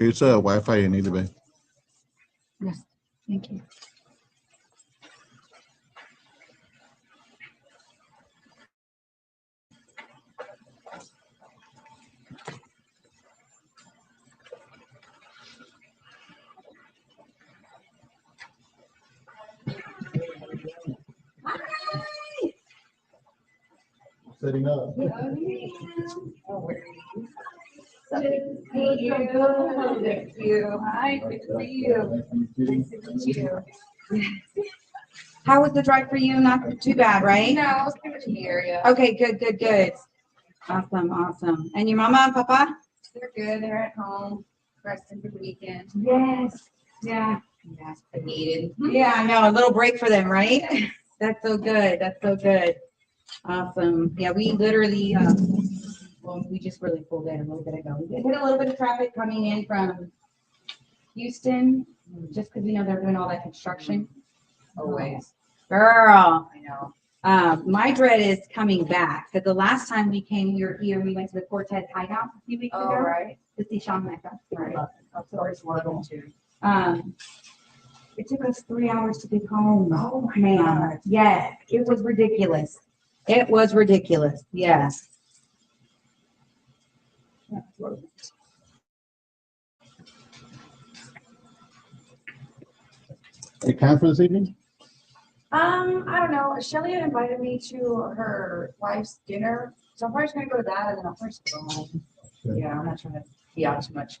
Here's a Wi-Fi you need to be. Yes, thank you. Setting up. Thank you. Hi, good to see you. Nice to meet you. How was the drive for you? Not too bad, right? No, I was pretty much here, yeah. Okay, good. Awesome. And your mama and papa? They're good. They're at home, resting for the weekend. Yes. Yeah. Yes, I needed. Yeah, I know. A little break for them, right? That's so good. Awesome. Yeah, we literally, we just really pulled in a little bit ago. We hit a little bit of traffic coming in from Houston, just because they're doing all that construction. Always. Girl, I know. my dread is coming back. Because the last time we came, we were here, we went to the Cortez Hideout a few weeks ago. Oh, right. To see Sean Mecca. Right. Of course, Welcome to. It took us 3 hours to get home. Oh, my man. God. Yes, it was ridiculous. Yes. You can for this evening? I don't know. Shelly had invited me to her wife's dinner, so I'm probably just gonna go to that, and then I'll probably just go home. Okay. Yeah, I'm not trying to be out too much.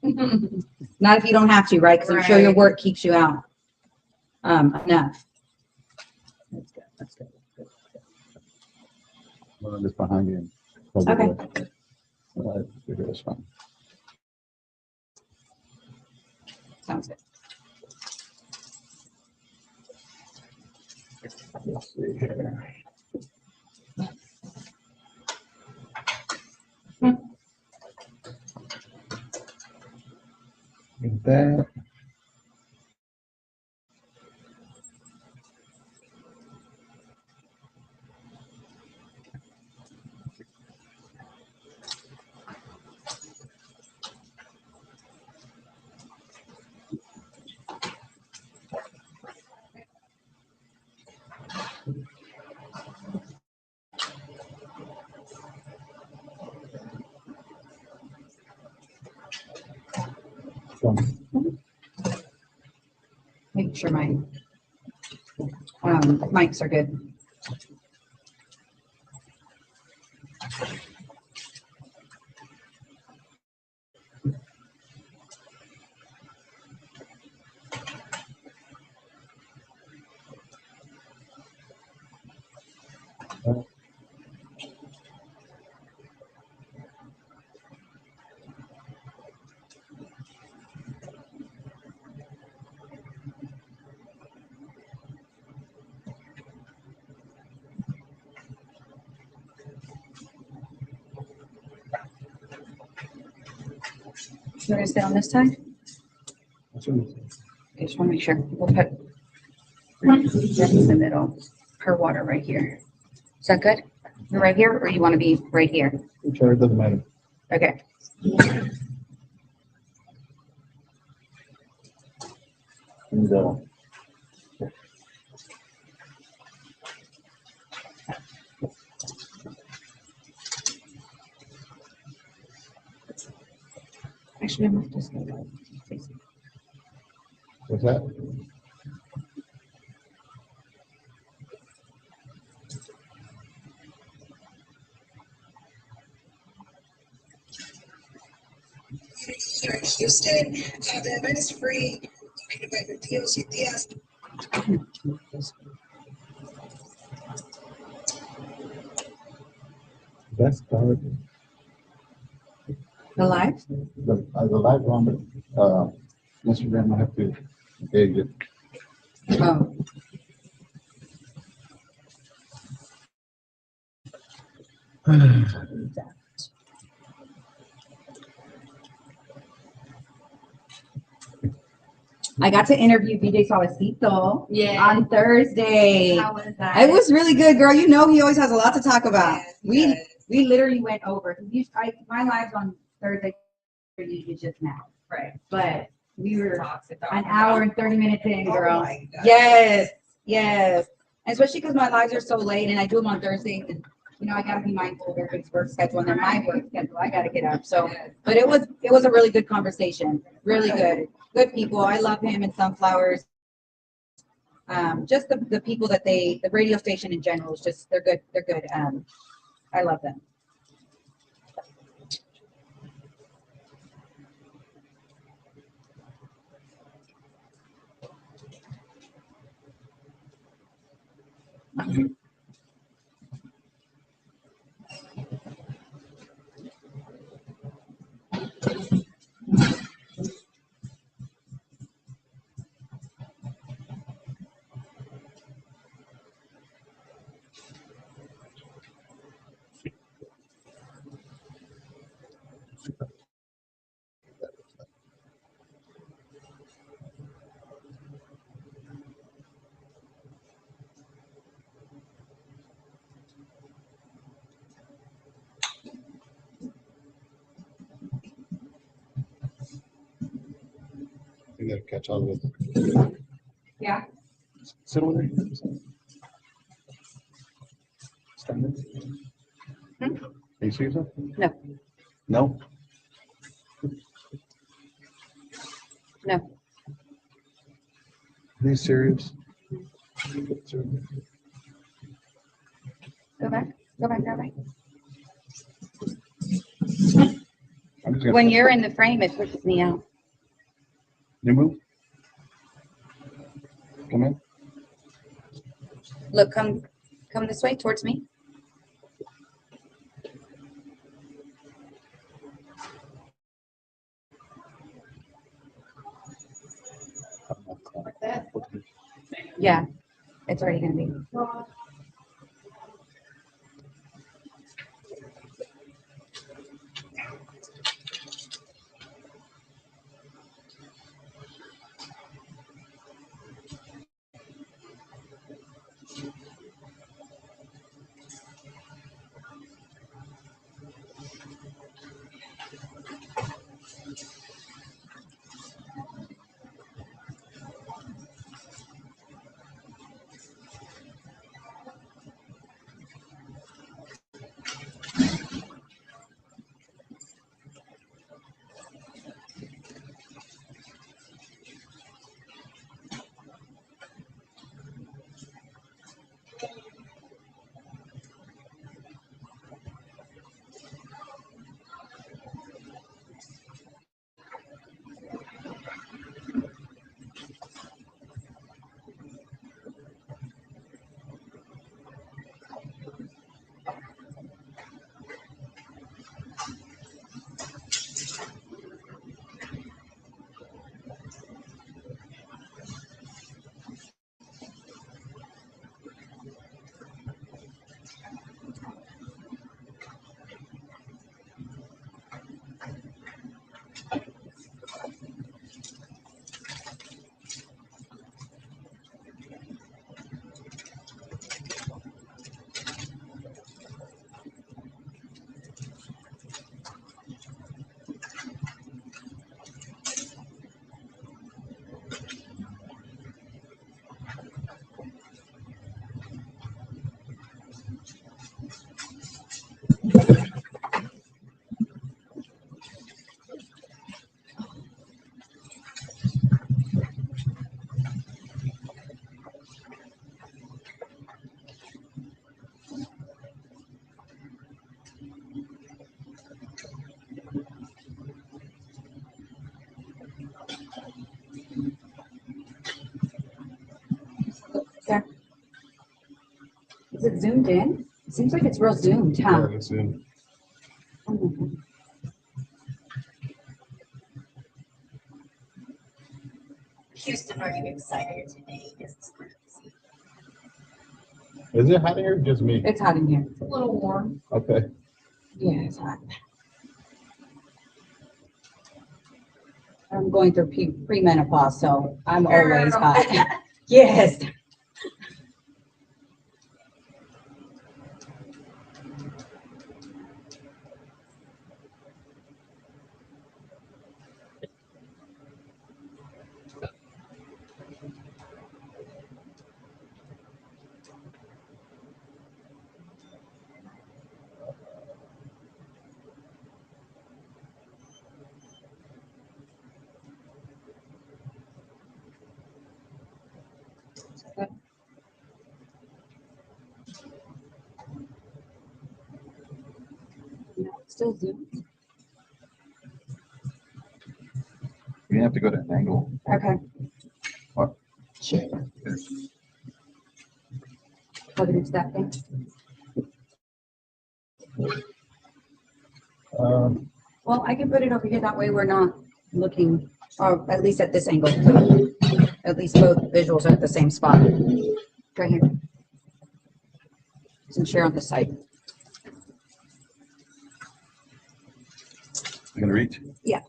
Not if you don't have to, right? Because I'm sure your Right. work keeps you out. Enough. That's good. Well, I'm just behind you. Okay. That's fine. Sounds good. Let's see here. Get that. Make sure my mics are good. You're gonna stay on this side? That's what Okay, just want to make sure. We'll put Jeff in the middle. Her water right here. Is that good? You're right here, or you want to be right here? whichever, it doesn't matter. Okay. And, Actually, I might just go. what's that? Houston, the event is free. You can invite your tios y tías. That's covered. The live? The live one, but Instagram, I have to engage it. Oh. I got to interview BJ Suavecito on Thursday. How was that? It was really good, girl. You know he always has a lot to talk about. Yes, We literally went over. My lives on Thursday are usually just now. Right. but we were Talks it an down. hour and 30 minutes in, Oh girl. my God. Yes, yes. And especially because my lives are so late and I do them on Thursdays and, you know, I gotta be mindful of everybody's work schedule and then my work schedule, I gotta get up. So, but it was a really good conversation, really good. Good people. I love him and Sunflowers. Just the people that the radio station in general is just, they're good. They're good. I love them. You gotta catch all of it. Yeah. Sit over there. Stand there. Hmm? Are you serious? No. No? No. Are you serious? Go back. Go back. Go back. I'm just gonna. When you're in the frame, it pushes me out. You move. Come in. Look, come this way towards me. Like that. Yeah, it's already gonna be. There. Is it zoomed in? It seems like it's real zoomed, Yeah, huh? that's in. Houston, are you excited today? It's Is it hot in here? Or just me? It's hot in here. a little warm. Okay. Yeah, it's hot. I'm going through premenopause, so I'm always Girl. hot. Yes. Still zoom. You have to go to an angle. Okay. What? Sure. Plug it into that thing. Well, I can put it over here. That way we're not looking, or at least at this angle. At least both visuals are at the same spot. Right here. Some share on this side. You gonna reach? Yeah.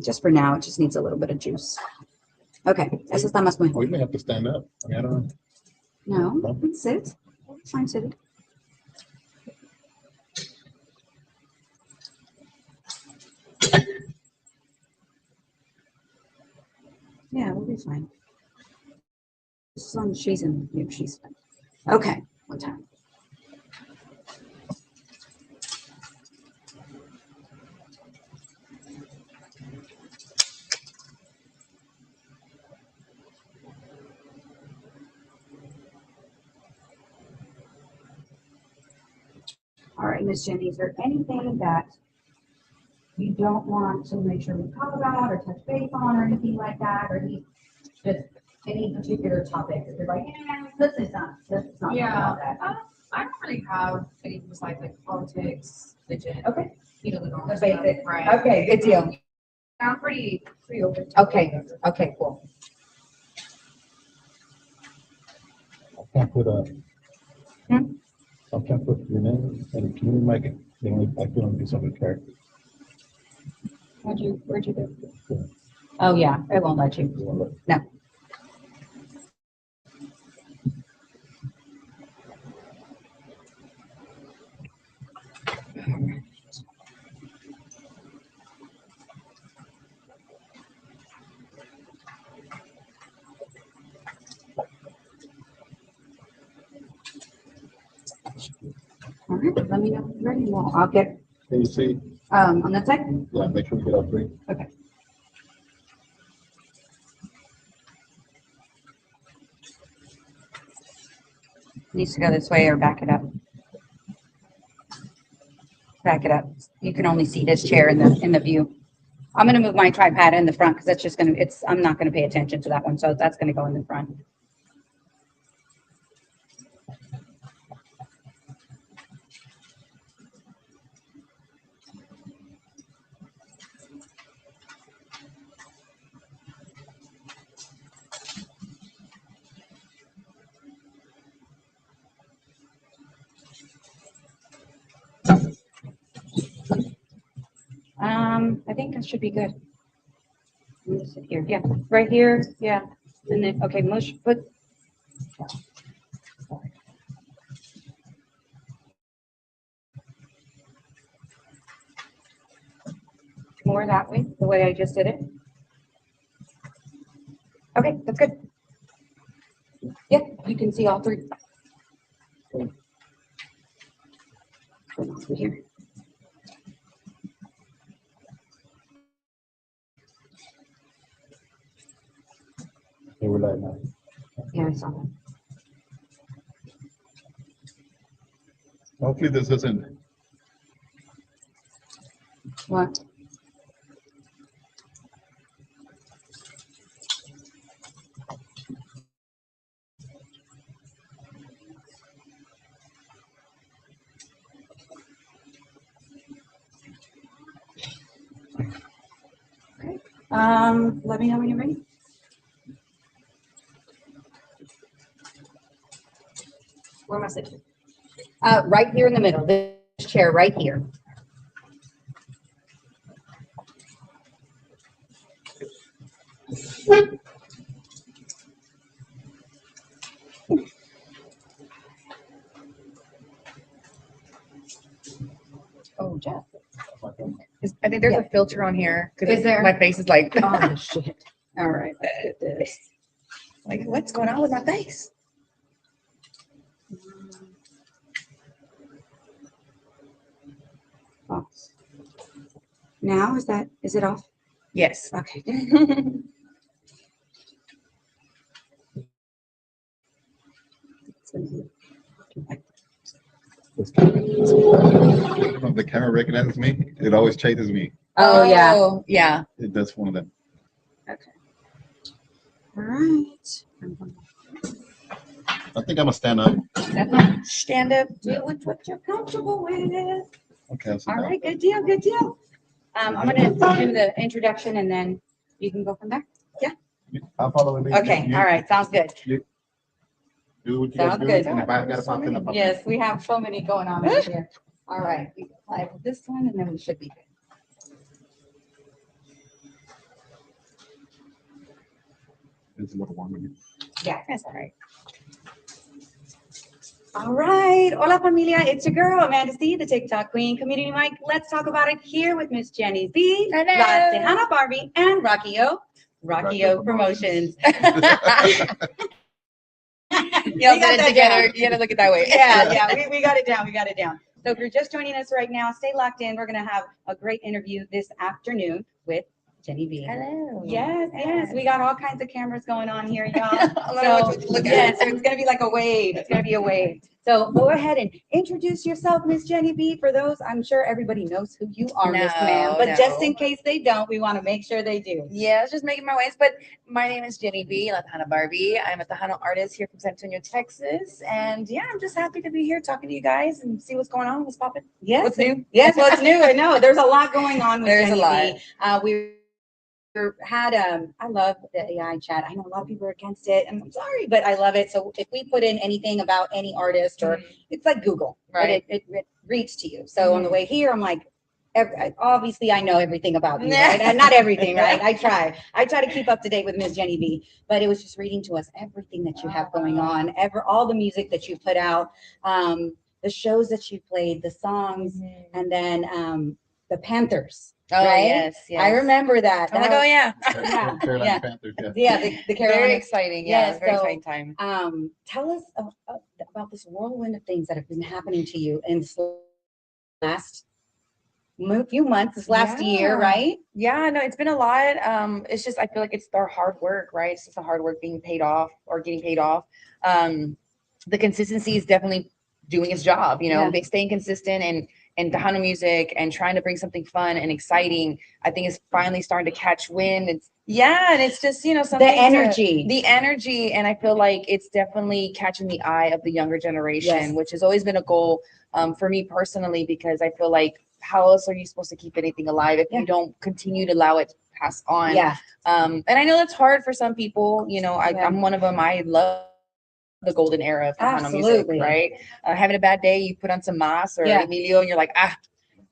Just for now, it just needs a little bit of juice. Okay. Eso está más We mejor. may have to stand up. I mean, I don't know. No, you can sit. It's fine sitting. Yeah, we'll be fine. As long as she's in here, she's fine. Okay, one time. All right, Miss Jenny, is there anything that you don't want to make sure we talk about or touch base on or anything like that, or just any particular topic that you're like, let's not Yeah. talk about that. I don't really have anything besides like politics, religion, Okay, you know, the normal the stuff. basic. Right. Okay, good deal. I'm pretty open. to Okay, it. okay, cool. I can't put a. Hmm? I can't put your name, and can you make it, the only, I can only do something character. Where'd you go? Oh, yeah, it won't let you. You wanna look? No. All right, let me know when you're ready. Well, I'll get, Can you see? on that side? Yeah, make sure we get all three. Okay. Needs to go this way or back it up. Back it up. You can only see this chair in the view. I'm gonna move my tripod in the front because that's just gonna, I'm not gonna pay attention to that one, so that's gonna go in the front. I think that should be good. Let me sit here. Yeah, right here. Yeah, and then okay, mush. Put. More that way, the way I just did it. Okay, that's good. Yeah, you can see all three. Over here. They were like, no. Yeah, I saw that. Hopefully this doesn't, What? Okay. Let me know when you're ready. Where am I sitting? Right here in the middle, this chair right here. Oh, Jeff. I think there's Yeah. a filter on here. 'Cause Is there? My face is like, Oh, shit. All right, let's get this. like, what's going on with my face? Off. Now, is it off? Yes. Okay. Let's keep it. When the camera recognizes me, it always chases me. Oh, yeah. Oh, yeah. It does one of them. Okay. All right. I think I'm gonna stand up. Stand up. Do with what you're comfortable with. Okay, I'll sit All down. right, good deal, good deal. I'm gonna do the introduction and then you can go from there. I'll follow it. Okay, all right, sounds good. Do what you Sounds gotta do. good. And if I gotta pop in, I'll pop in. Yes, we have so many going on over here. All right, we apply for this one and then we should be good. It's a little warm in here. Yeah, that's all right. All right, hola familia, it's your girl Amanda C, the TikTok Queen, Community Mike. Let's talk about it here with Miss Jenny B, Hello. La Tejana Barbie, and Rockyo Promotions. Y'all We got did it that together. down. You gotta look at that way. Yeah, we got it down. We got it down. So if you're just joining us right now, stay locked in. We're going to have a great interview this afternoon with Jenny B. Hello. Yes. We got all kinds of cameras going on here, y'all. I don't know what to look at. Yes, it's going to be like a wave. It's going to be a wave. So go ahead and introduce yourself, Miss Jenny B. For those, I'm sure everybody knows who you are, Miss Ma'am. But just in case they don't, we want to make sure they do. Yeah, I was just making my ways. But my name is Jenny B, La Tejana Barbie. I'm a Tejano artist here from San Antonio, Texas. And yeah, I'm just happy to be here talking to you guys and see what's going on, what's popping. Yes. What's new? Yes, what's new? I know there's a lot going on with There's Jenny a lot. B. We had I love the AI chat. I know a lot of people are against it, and I'm sorry, but I love it. So if we put in anything about any artist, or it's like Google, Right. But it reads to you. So on the way here, I'm like, obviously I know everything about you, right? And not everything, right? I try to keep up to date with Miss Jenny B. But it was just reading to us everything that you have going on, all the music that you put out, the shows that you played, the songs, and then the Panthers. Oh, right? yes. I remember that. I'm like, oh, yeah. Yeah, Carolina yeah. Panthers, yeah. Yeah, the Carolina. Very exciting. Yeah, Yes, very so, exciting time. Tell us about this whirlwind of things that have been happening to you in this last few months, this last year, right? Yeah, no, it's been a lot. It's just I feel like it's our hard work, right? It's just the hard work being paid off or getting paid off. The consistency is definitely doing its job, staying consistent and Tejano music and trying to bring something fun and exciting. I think is finally starting to catch wind. And it's just something. The energy, and I feel like it's definitely catching the eye of the younger generation, which has always been a goal for me personally, because I feel like how else are you supposed to keep anything alive if you don't continue to allow it to pass on? And I know that's hard for some people. I'm one of them. I love the golden era of Tejano music, right? Having a bad day, you put on some Mas or Emilio, and you're like,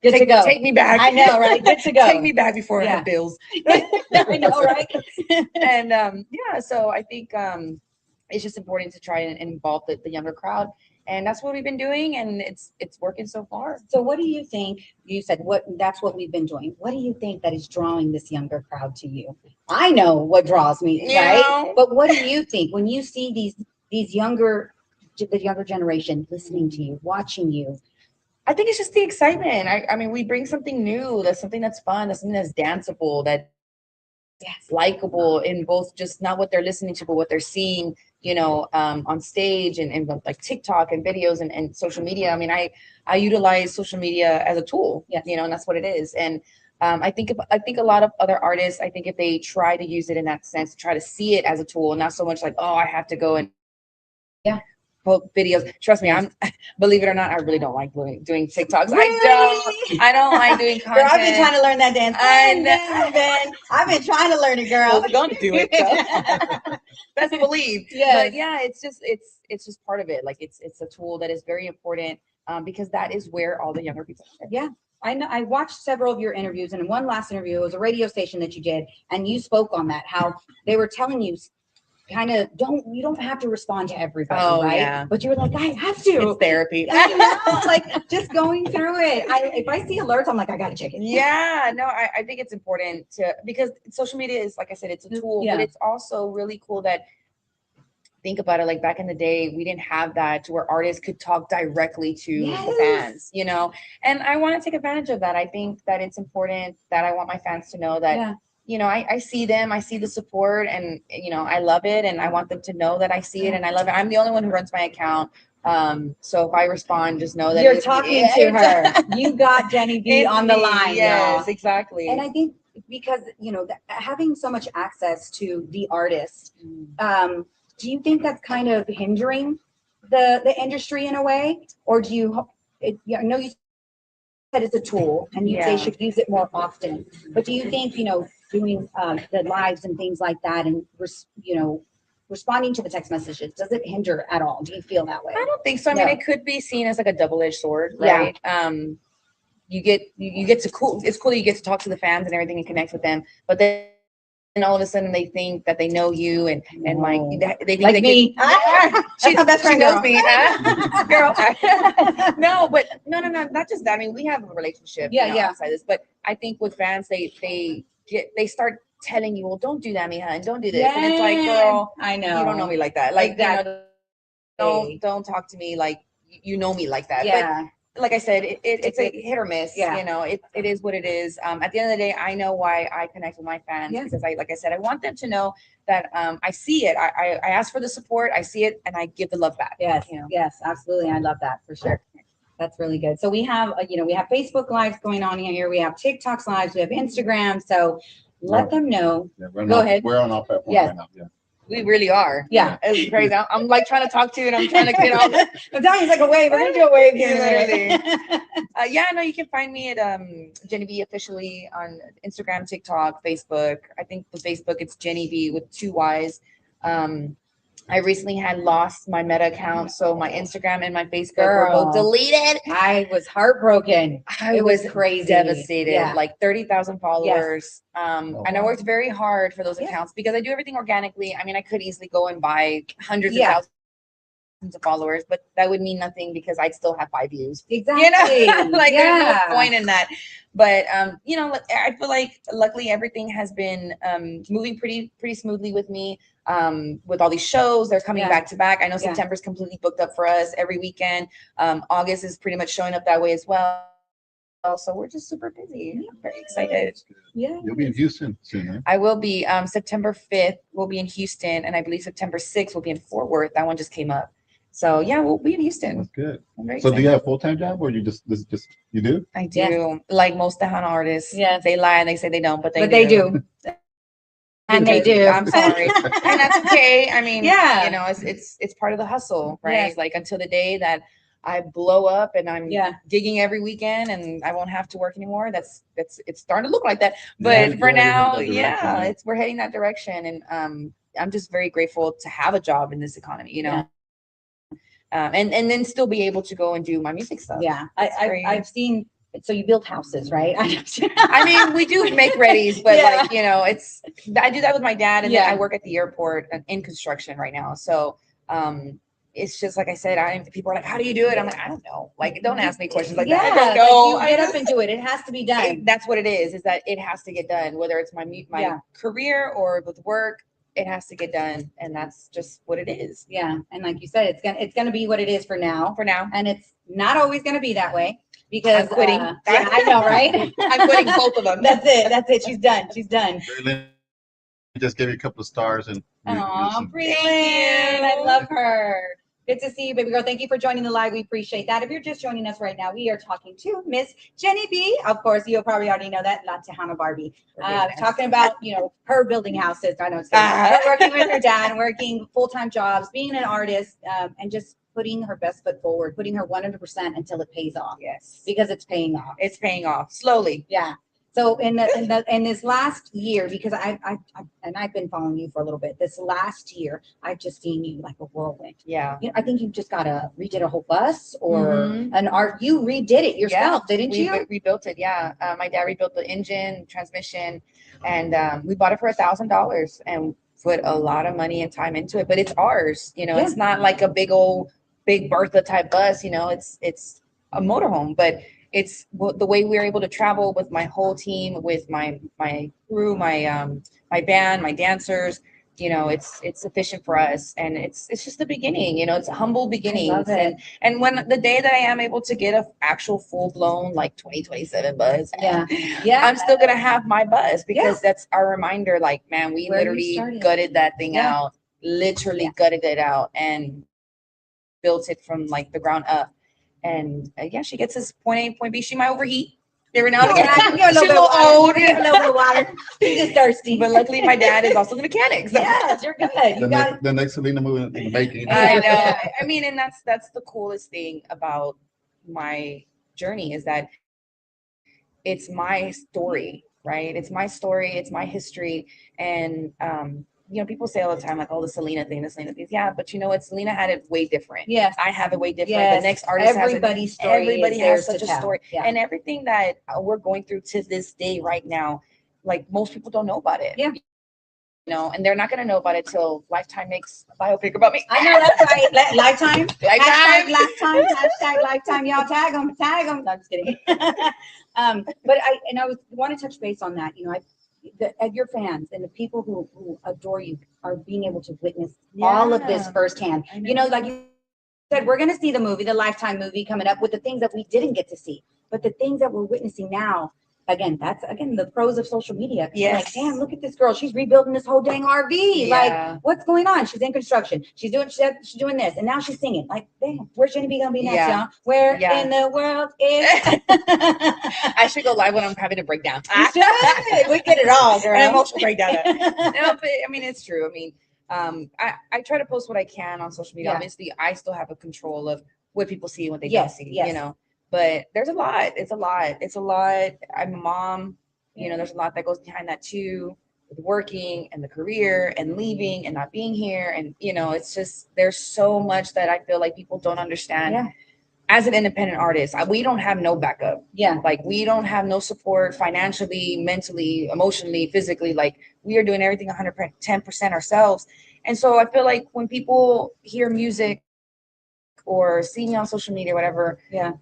good to go. Take me back. I know, right? Good to go. Take me back before I have bills. I know, right? And so I think it's just important to try and involve the younger crowd. And that's what we've been doing, and it's working so far. So what do you think? You said that's what we've been doing. What do you think that is drawing this younger crowd to you? I know what draws me, right? But what do you think when you see the younger generation listening to you, watching you? I think it's just the excitement. I mean, we bring something new. That's something that's fun. That's something that's danceable. That's likable in both just not what they're listening to, but what they're seeing, on stage and like TikTok and videos and social media. I mean, I utilize social media as a tool, and that's what it is. And I think a lot of other artists, I think if they try to use it in that sense, try to see it as a tool, not so much like, oh, I have to go and post videos. Trust me, believe it or not, I really don't like doing TikToks. Really? I don't like doing content. Girl, I've been trying to learn that dance. I've been trying to learn it, girl. Well, we're going to do it. So. Best believe. But yeah, it's just part of it. Like it's a tool that is very important because that is where all the younger people are. Yeah. I know. I watched several of your interviews, and in one last interview, it was a radio station that you did, and you spoke on that, how they were telling you kind of you don't have to respond to everybody, right? Yeah. But you were like, I have to. It's therapy. I know, like just going through it. If I see alerts, I'm like, I gotta check it. Yeah, no, I think it's important because social media is, like I said, it's a tool, but it's also really cool that, think about it, like back in the day, we didn't have that to where artists could talk directly to the fans, and I want to take advantage of that. I think that it's important that I want my fans to know that I see them, I see the support, and I love it, and I want them to know that I see it and I love it. I'm the only one who runs my account. So if I respond, just know that You're talking to her. You got Jenny B It's on the me. line, Yes, y'all. exactly. And I think because, having so much access to the artist, do you think that's kind of hindering the industry in a way? Or do you, I know you said it's a tool and they should use it more often, but do you think, doing the lives and things like that and, responding to the text messages, does it hinder at all? Do you feel that way? I don't think so. I mean, No. it could be seen as like a double-edged sword, Yeah. right? You get to cool. It's cool that you get to talk to the fans and everything and connect with them, but then all of a sudden they think that they know you and like they think Like they me. She's my best she friend, knows girl. me, girl. No, but no, not just that. I mean, we have a relationship, outside this. But I think with fans, they start telling you, well, don't do that, mija, and don't do this, and it's like, girl, I know. you don't know me like that. Like, Exactly. don't talk to me like you know me like that. Yeah. But like I said, it's a hit or miss. Yeah. It is what it is. At the end of the day, I know why I connect with my fans because like I said, I want them to know that I see it. I ask for the support, I see it, and I give the love back. Yes. Yes, absolutely. I love that for sure. That's really good. So we have, we have Facebook lives going on here. We have TikToks lives. We have Instagram. So let them know. Yeah, Go ahead. We're on all platforms Yes. right now. Yeah. We really are. Yeah. It's crazy. I'm like trying to talk to you and I'm trying to get off. I'm telling you, it's like a wave. We're gonna do a wave here. No, you can find me at Jenny B officially on Instagram, TikTok, Facebook. I think the Facebook it's Jenny B with 2 Y's. I recently had lost my Meta account, so my Instagram and my Facebook were both deleted. I was heartbroken. It was crazy. devastated. Yeah. Like 30,000 followers. Oh, And I worked very hard for those accounts because I do everything organically. I mean, I could easily go and buy hundreds of thousands of followers, but that would mean nothing because I'd still have 5 views. Exactly. Like there's no point in that. But I feel like luckily everything has been moving pretty smoothly with me. With all these shows, they're coming back to back. I know September's completely booked up for us every weekend. August is pretty much showing up that way as well. So we're just super busy. I'm very excited. Yeah. You'll be in Houston soon, huh? I will be September 5th, we'll be in Houston, and I believe September 6th will be in Fort Worth. That one just came up. So yeah, we'll be in Houston. That's good. I'm very So do excited. you have a full-time job or you just you do? I do. Like most Tejano artists. Yes. They lie and they say they don't, but They do. And they do. I'm sorry. And that's okay. I mean, Yeah. it's part of the hustle, right? Yes. Like until the day that I blow up and I'm Yeah. gigging every weekend and I won't have to work anymore. It's starting to look like that. Yeah, But for you're heading now, that direction, we're heading that direction. And I'm just very grateful to have a job in this economy, and then still be able to go and do my music stuff. Yeah. Very- I've seen. So you build houses, right? I mean, we do make readies, but Yeah. I do that with my dad, and Yeah. then I work at the airport in construction right now. So it's just like I said, people are like, "How do you do it?" I'm like, "I don't know. Like, don't ask me questions like that. I don't know. Like you get up and do it. It has to be done. That's what it is that it has to get done, whether it's my career or with work. It has to get done, and that's just what it is. Yeah. And like you said, it's gonna be what it is for now. For now, And it's not always gonna be that way because I'm quitting. yeah, I know, right? I'm quitting both of them. That's it. She's done. She's done. Just gave you a couple of stars and Oh, brilliant. Thank you. I love her. Good to see you, baby girl. Thank you for joining the live. We appreciate that. If you're just joining us right now, we are talking to Miss Jenny B. Of course, you'll probably already know that, La Tejana Barbie. Talking about, her building houses. I know it's good. Working with her dad, working full-time jobs, being an artist, and just putting her best foot forward, putting her 100% until it pays off. Yes, Because it's paying off. it's paying off slowly. Yeah. So in this last year, because I've been following you for a little bit. This last year, I've just seen you like a whirlwind. Yeah. I think you just redid a whole bus or Mhm. an art. You redid it yourself, didn't we you? rebuilt it. Yeah. My dad rebuilt the engine, transmission, and we bought it for $1,000 and put a lot of money and time into it. But it's ours. It's not like a big Bertha type bus. It's a motorhome, but it's the way we're able to travel with my whole team, with my crew, my band, my dancers. It's sufficient for us, and it's just the beginning. It's humble beginnings, and when the day that I am able to get a actual full blown like 2027 bus, Yeah. I'm still gonna have my bus because that's our reminder. Like, man, we Where you literally started. gutted that thing Yeah. out, literally gutted it out, and built it from like the ground up. And yeah, she gets us point A, point B. She might overheat every now and again. Give her a She's little bit of water. old. Give her a little bit of water. She's just thirsty. But luckily, my dad is also the mechanic. So. Yes, you're good. You got it. The next Selena movie in baking. I know. I mean, and that's the coolest thing about my journey is that it's my story, right? It's my story, it's my history. And you know, people say all the time, like, oh, the Selena thing, the Selena thing. Yeah, but you know what? Selena had it way different. Yes. I have it way different. Yes. The next artist Everybody's has it. story Everybody is has theirs such to a tell. story. Yeah. And everything that we're going through to this day right now, like most people don't know about it. Yeah. You know, and they're not gonna know about it till Lifetime makes a biopic about me. I know that's right. Lifetime. Lifetime. Lifetime. Hashtag lifetime. Y'all tag them. Tag them. No, I'm just kidding. But I want to touch base on that. You know, your fans and the people who adore you are being able to witness all of this Yeah. firsthand. I know. You know, like you said, we're going to see the movie, the Lifetime movie coming up with the things that we didn't get to see, but the things that we're witnessing now. Again, that's the pros of social media. Yes. Like, damn, look at this girl. She's rebuilding this whole dang RV. Yeah. Like, what's going on? She's in construction. She's doing this, and now she's singing. Like, damn, where's Jenny B gonna be next, Yeah. y'all? Where Yeah. in the world is? I should go live when I'm having a breakdown. You should. We get it all, girl. An emotional breakdown. No, but I mean, it's true. I mean, I try to post what I can on social media. Yeah. Obviously, I still have a control of what people see and what they Yes, don't see, yes. you know, but there's a lot. It's a lot. I'm a mom, you know, there's a lot that goes behind that too, with working and the career and leaving and not being here. And, you know, it's just, there's so much that I feel like people don't understand. Yeah. As an independent artist, we don't have no backup. Yeah. Like, we don't have no support financially, mentally, emotionally, physically. Like, we are doing everything 110% ourselves. And so I feel like when people hear music or see me on social media, whatever, Yeah.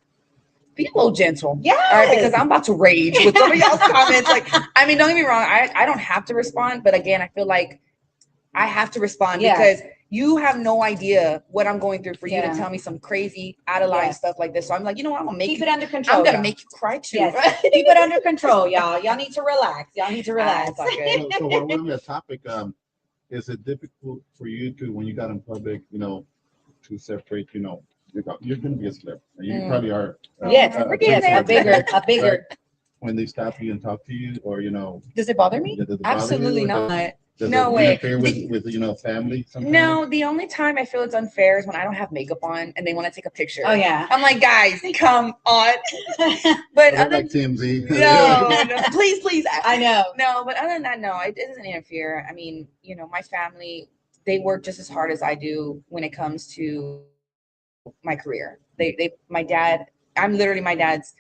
be a little gentle. Yes. All right, because I'm about to rage with some of y'all's comments. Like, I mean, don't get me wrong, I don't have to respond, but again, I feel like I have to respond Yeah. because you have no idea what I'm going through for you Yeah. to tell me some crazy out of line Yes. stuff like this. So I'm like, you know what? I'm gonna make Keep you, it under control. I'm gonna y'all. make you cry too. Yes. Keep it under control, y'all. Y'all need to relax. Y'all need to relax. It's all good. So while we're on that topic, is it difficult for you to, when you got in public, you know, to separate, you know, you're going to be a celeb. You Mm. probably are. Yes, We're getting yes, there. a bigger. When they stop you and talk to you, or, you know, Does it bother me? does it bother you, Absolutely or not. does No it way. interfere with, you know, family sometimes? No, the only time I feel it's unfair is when I don't have makeup on and they want to take a picture. Oh yeah. I'm like, guys, come on. I But look other like TMZ. no, please. I know. No, but other than that, no, it doesn't interfere. I mean, you know, my family, they work just as hard as I do when it comes to my career. My dad, I'm literally my dad's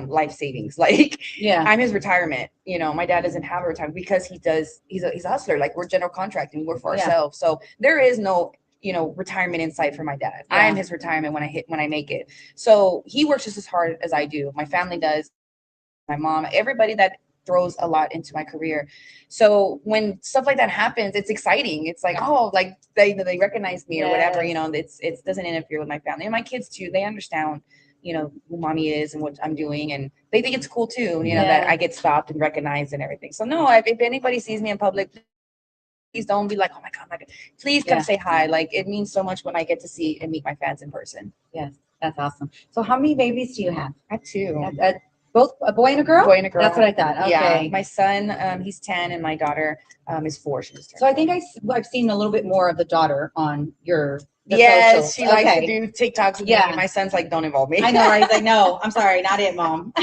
life savings. Like, Yeah. I'm his retirement. You know, my dad doesn't have a retirement because he's a hustler. Like, we're general contracting, we work for Yeah. ourselves. So there is no, you know, retirement in sight for my dad. Yeah. I am his retirement when I make it. So he works just as hard as I do. My family does, my mom, everybody that throws a lot into my career. So when stuff like that happens, it's exciting. It's like, oh, like they recognize me or whatever, you know, it doesn't interfere with my family. And my kids too, they understand, you know, who mommy is and what I'm doing. And they think it's cool too, you know, that Yeah. I get stopped and recognized and everything. So no, if anybody sees me in public, please don't be like, oh my God, please come Yeah. say hi. Like, it means so much when I get to see and meet my fans in person. Yes. That's awesome. So how many babies do you have? I have two. Both a boy and a girl? Boy and a girl. That's what I thought. Okay. Yeah, my son, he's 10, and my daughter is 4. She just turned So I think I've seen a little bit more of the daughter on the yes, socials. she likes Okay. to do TikToks with Yeah. me. My son's like, don't involve me. I know, right? He's like, no, I'm sorry, not it, mom.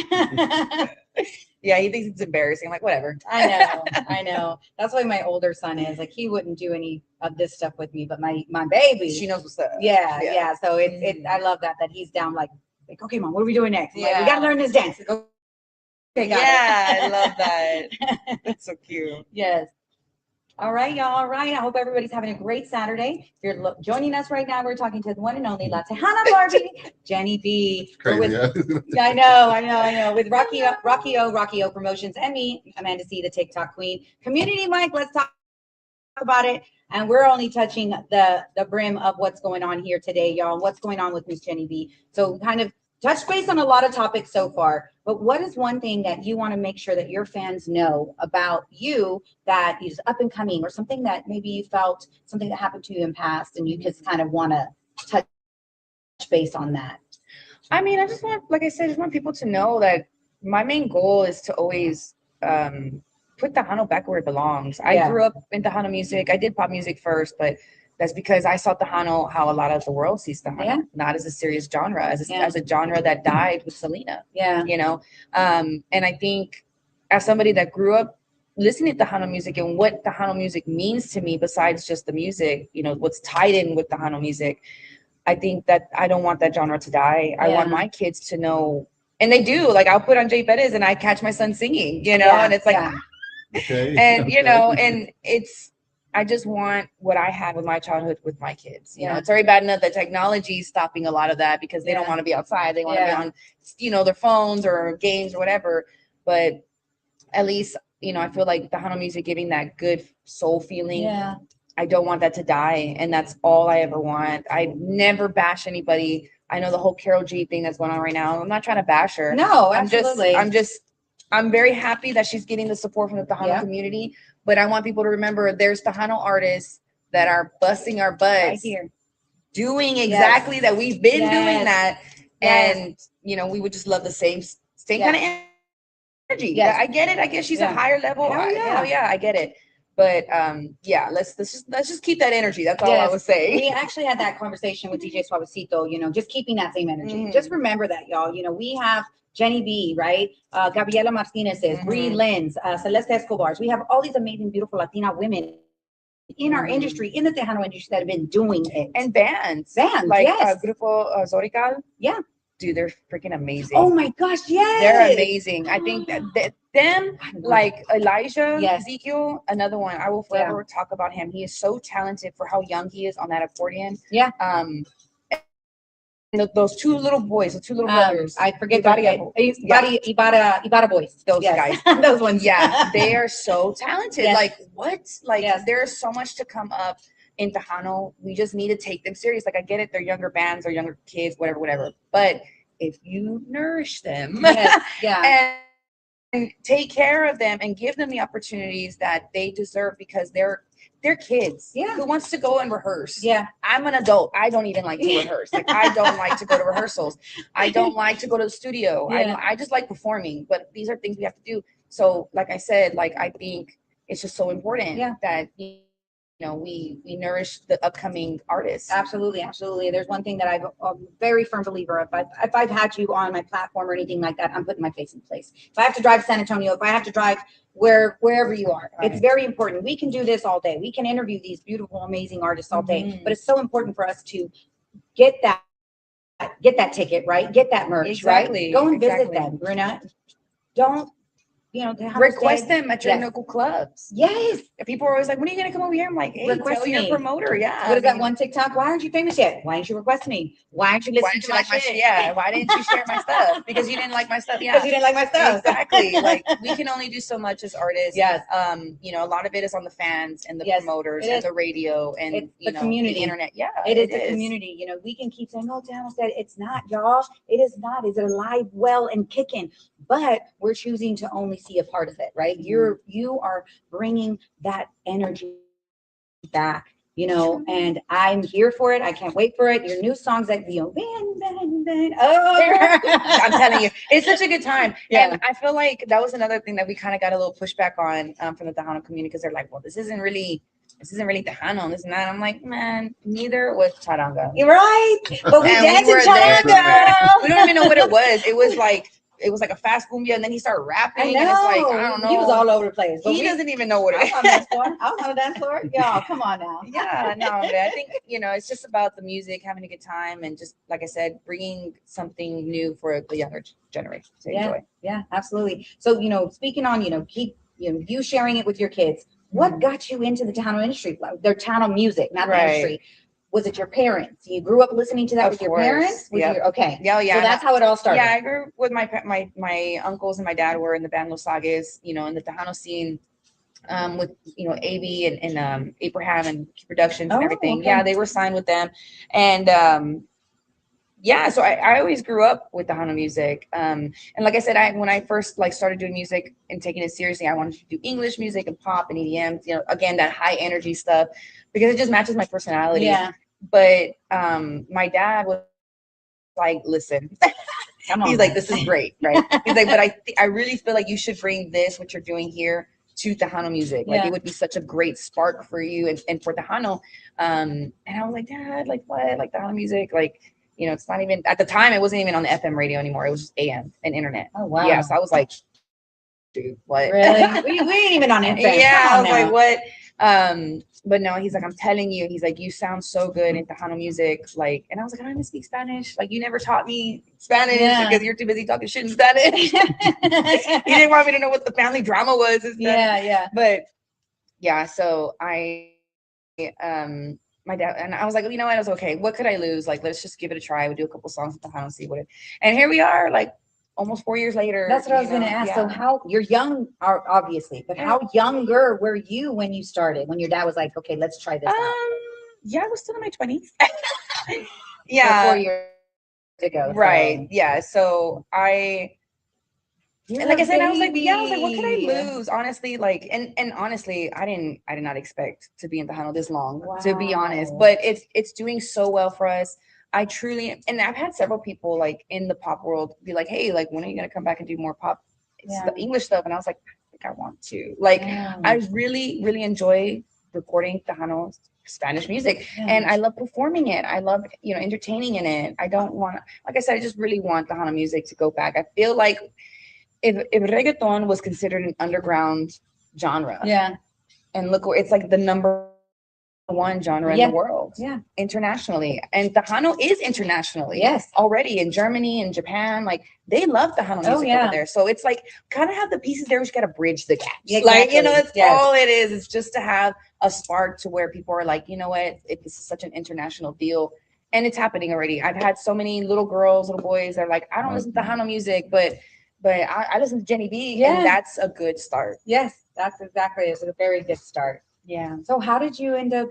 Yeah, he thinks it's embarrassing. I'm like, whatever. I know. That's why my older son is like, he wouldn't do any of this stuff with me, but my baby, She knows what's up. yeah. So I love that he's down like, okay, mom, what are we doing next? I'm like, we Yeah. gotta learn this dance. Like, okay, got Yeah, it. I love that. That's so cute. Yes. All right, y'all. All right. I hope everybody's having a great Saturday. If you're joining us right now, we're talking to the one and only La Tejana Barbie, Jenny B. We're Crazy, with- yeah. I know. With Rockyo Promotions and me, Amanda C, the TikTok queen. Community Mike, let's talk about it. And we're only touching the brim of what's going on here today, y'all. What's going on with Miss Jenny B. So kind of touch base on a lot of topics so far. But what is one thing that you want to make sure that your fans know about you that is up and coming, or something that maybe you felt something that happened to you in past and you just kind of want to touch base on that? I mean, I just want, like I said, I just want people to know that my main goal is to always put Tejano back where it belongs. I Yeah. grew up in Tejano music. I did pop music first, but that's because I saw Tejano how a lot of the world sees Tejano, Yeah. not as a serious genre, as Yeah. a genre that died with Selena, Yeah. you know? And I think as somebody that grew up listening to Tejano music and what Tejano music means to me, besides just the music, you know, what's tied in with Tejano music, I think that I don't want that genre to die. I want Yeah. my kids to know, and they do. Like I'll put on Jay Bettis and I catch my son singing, you know, Yeah, and it's like, yeah. Okay. and you okay. know, and it's, I just want what I had with my childhood with my kids. You know, Yeah. it's already bad enough that technology is stopping a lot of that because they don't Yeah. want to be outside. They want to Yeah. be on, you know, their phones or games or whatever. But at least, you know, I feel like the Tejano music giving that good soul feeling. Yeah. I don't want that to die, and that's all I ever want. I never bash anybody. I know the whole Carol G thing that's going on right now. I'm not trying to bash her. No, I'm absolutely. I'm very happy that she's getting the support from the Tejano Yeah. community, but I want people to remember there's Tejano artists that are busting our Right butts, here. doing exactly that. We've been Yes. doing that, Yes. and you know, we would just love the same Yes. kind of energy. Yes. I get it. I guess she's Yeah. a higher level. Hell yeah. Hell yeah, I get it. But yeah, let's just keep that energy. That's all I Yes. would say. We actually had that conversation with DJ Suavecito, you know, just keeping that same energy. Mhm. Just remember that, y'all. You know, we have Jenny B, right? Gabriela Martinez's, Bree Mhm. Lynn's, Celeste Escobar's. We have all these amazing, beautiful Latina women in our Mhm. industry, in the Tejano industry, that have been doing it. And bands, Bands, like yes. Grupo Zorical. Yeah. Dude, they're freaking amazing. Oh my gosh, yes. They're amazing. I think that them, I love like Elijah Yes. Ezekiel, another one. I will forever talk about him. He is so talented for how young he is on that accordion. Yeah. And those two little boys, the two little brothers. I forget their Ibarra- name. yeah. Ibarra boys. Those Yes. guys. Those ones. Yeah, they are so talented. Yes. Like what? Like Yes. there's so much to come up in Tejano. We just need to take them serious. Like I get it, they're younger bands or younger kids, whatever. But if you nourish them Yes. Yeah. and take care of them and give them the opportunities that they deserve, because they're kids. Yeah. Who wants to go and rehearse? Yeah. I'm an adult. I don't even like to rehearse. Like I don't like to go to rehearsals. I don't like to go to the studio. Yeah. I just like performing, but these are things we have to do. So like I said, like I think it's just so important that you know we nourish the upcoming artists. Absolutely, absolutely. There's one thing that I'm a very firm believer of. If I've had you on my platform or anything like that, I'm putting my face in place. If I have to drive to San Antonio, if I have to drive wherever you are, it's very important. We can do this all day. We can interview these beautiful, amazing artists all day, Mhm. but it's so important for us to get that ticket, right? Get that merch, Exactly, right? Go and visit exactly. them, Bruna. Don't, you know, they have Request them at your yes. local clubs. Yes. If people are always like, when are you gonna come over here? I'm like, hey, Request tell your me. promoter. Yeah. What is that one TikTok? Why aren't you famous yet? Why didn't you request me? Why aren't you Why listening didn't to you my like my shit? shit? Yeah. Why didn't you share my stuff? Because you didn't like my stuff. Yeah. Because you didn't like my stuff. Exactly. Like we can only do so much as artists. Yes. You know, a lot of it is on the fans and the Yes, promoters it and is. the radio and It's you the know community. the internet. Yeah. It is the community. You know, we can keep saying, "Oh, Daniel said it's not, y'all. It is not. Is it alive, well, and kicking?" But we're choosing to only see a part of it, right? Mhm. You are bringing that energy back, you know, and I'm here for it. I can't wait for it. Your new songs that you know, oh, I'm telling you, it's such a good time. Yeah. And I feel like that was another thing that we kind of got a little pushback on from the Tejano community, because they're like, well, this isn't really Tejano, this and that. I'm like, man, neither was charanga. You're right. But we And danced were in there. charanga. We don't even know what it was. It was like a fast cumbia, and then he started rapping. I know. And it's like, I don't know. He was all over the place. But He doesn't even know what I it was on is. the dance floor. I was on the dance floor. Y'all, come on now. Yeah, no, I think, you know, it's just about the music, having a good time, and just, like I said, bringing something new for the younger generation to enjoy. Yeah, absolutely. So, you know, speaking on, you know, you sharing it with your kids, what Mhm. got you into the Tejano industry? Their Tejano music, not the Right. industry. Was it your parents? You grew up listening to that Of with your course, parents? yep. Okay. Yeah, yeah. So that's how it all started. Yeah, I grew up with my uncles and my dad were in the band Los Sages, you know, in the Tejano scene, with you know AB and Abraham and Key Productions and Oh, everything. okay. Yeah, they were signed with them, and yeah, so I always grew up with Tejano music. And like I said, when I first like started doing music and taking it seriously, I wanted to do English music and pop and EDM. You know, again, that high energy stuff, because it just matches my personality. Yeah. But my dad was like, listen, Come on. he's like, this is great, right? He's like, but I really feel like you should bring this, what you're doing here, to Tejano music. Like Yeah. it would be such a great spark for you and for Tejano. And I was like, Dad, like what? Like Tejano music, like, you know, it's not even at the time, it wasn't even on the FM radio anymore. It was just AM and internet. Oh, wow. Yeah. So I was like, dude, what? Really? we ain't even on FM. Yeah, I Come was on like, now. what? But no, he's like, I'm telling you, he's like, you sound so good in Tejano music. Like, and I was like, I don't even speak Spanish. Like, you never taught me Spanish Yeah. because you're too busy talking shit in Spanish. You didn't want me to know what the family drama was. In Spanish. Yeah. But yeah, so my dad and I was like, you know what? I was okay. What could I lose? Like, let's just give it a try. We do a couple songs in Tejano, see what it. And here we are, like almost 4 years later. That's what I was you going to know? ask. Yeah. So how you're young, obviously, but how younger were you when you started? When your dad was like, "Okay, let's try this out." Yeah, I was still in my 20s. So Yeah, 4 years ago. right. So. Yeah, so You're and like a I said, I was like, what could I baby. lose? Honestly, like, and honestly, I did not expect to be in Tejano this long, to be honest. Wow. But it's doing so well for us. I truly, and I've had several people like in the pop world be like, hey, like, when are you gonna come back and do more pop English stuff? And I was like, I think I want to. Like, Yeah. I really, really enjoy recording Tejano Spanish music, Yeah. and I love performing it. I love, you know, entertaining in it. I don't want, like I said, I just really want Tejano music to go back. I feel like if reggaeton was considered an underground genre, Yeah. and look, it's like the number one genre in Yeah. the world, Yeah. internationally, and Tejano is internationally, Yes. already in Germany and Japan, like they love Tejano music Oh, yeah. over there. So it's like kind of have the pieces there. We just got to bridge the gaps. Yeah, Like, you know, exactly. it's Yes. all it is. It's just to have a spark to where people are like, you know what, this is such an international deal. And it's happening already. I've had so many little girls, little boys that are like, I don't listen to Tejano music, but I listen to Jenny B, Yeah. and that's a good start. Yes, that's exactly. It's a very good start. Yeah. So how did you end up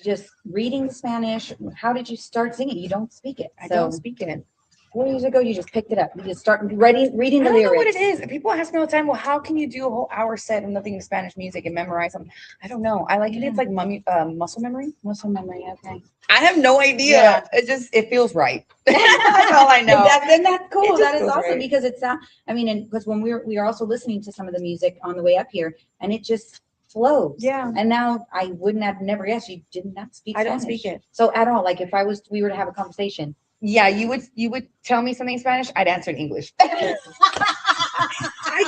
just reading the Spanish? How did you start singing? You don't speak it. I So don't speak it. 4 years ago, you just picked it up. You just start reading I the don't know what lyrics. it is. People ask me all the time, well, how can you do a whole hour set of nothing but Spanish music and memorize them? I don't know. I like it. It's like muscle memory. Muscle memory. Okay. I have no idea. Yeah. It feels right. That's all I know. Then that's cool. It just That is feels awesome right. because it's not. I mean, and because when we are also listening to some of the music on the way up here, and it just flows. Yeah. And now I wouldn't have never guessed you did not speak. I don't Spanish. speak it. So at all, like if we were to have a conversation. Yeah, you would tell me something in Spanish, I'd answer in English.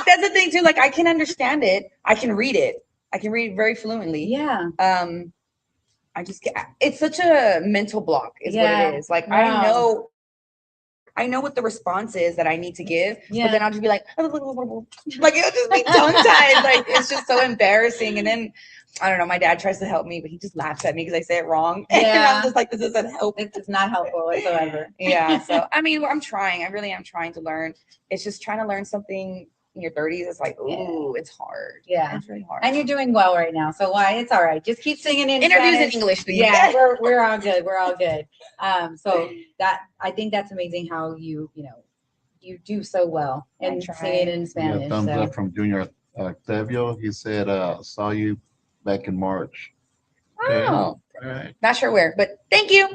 That's the thing too. Like I can understand it. I can read it. I can read very fluently. Yeah. I just get, it's such a mental block is what Yeah. it is. Like Wow. I know what the response is that I need to give, Yeah. but then I'll just be like it'll just be tongue tied. Like it's just so embarrassing. And then I don't know, my dad tries to help me, but he just laughs at me because I say it wrong. And Yeah. I'm just like, this doesn't help. It's not helpful whatsoever. Yeah. So I mean, I'm trying. I really am trying to learn. It's just trying to learn something in your 30s. It's like, ooh, it's hard. Yeah. It's really hard. And you're doing well right now, so why? It's all right. Just keep singing in Interviews Spanish. in English, please. Yeah, we're all good. We're all good. So that I think that's amazing how you do so well and try. sing it in Yeah, Spanish. thumbs So up from Junior Octavio. He said, saw you back in March. Okay. Oh, All right. not sure where, but thank you.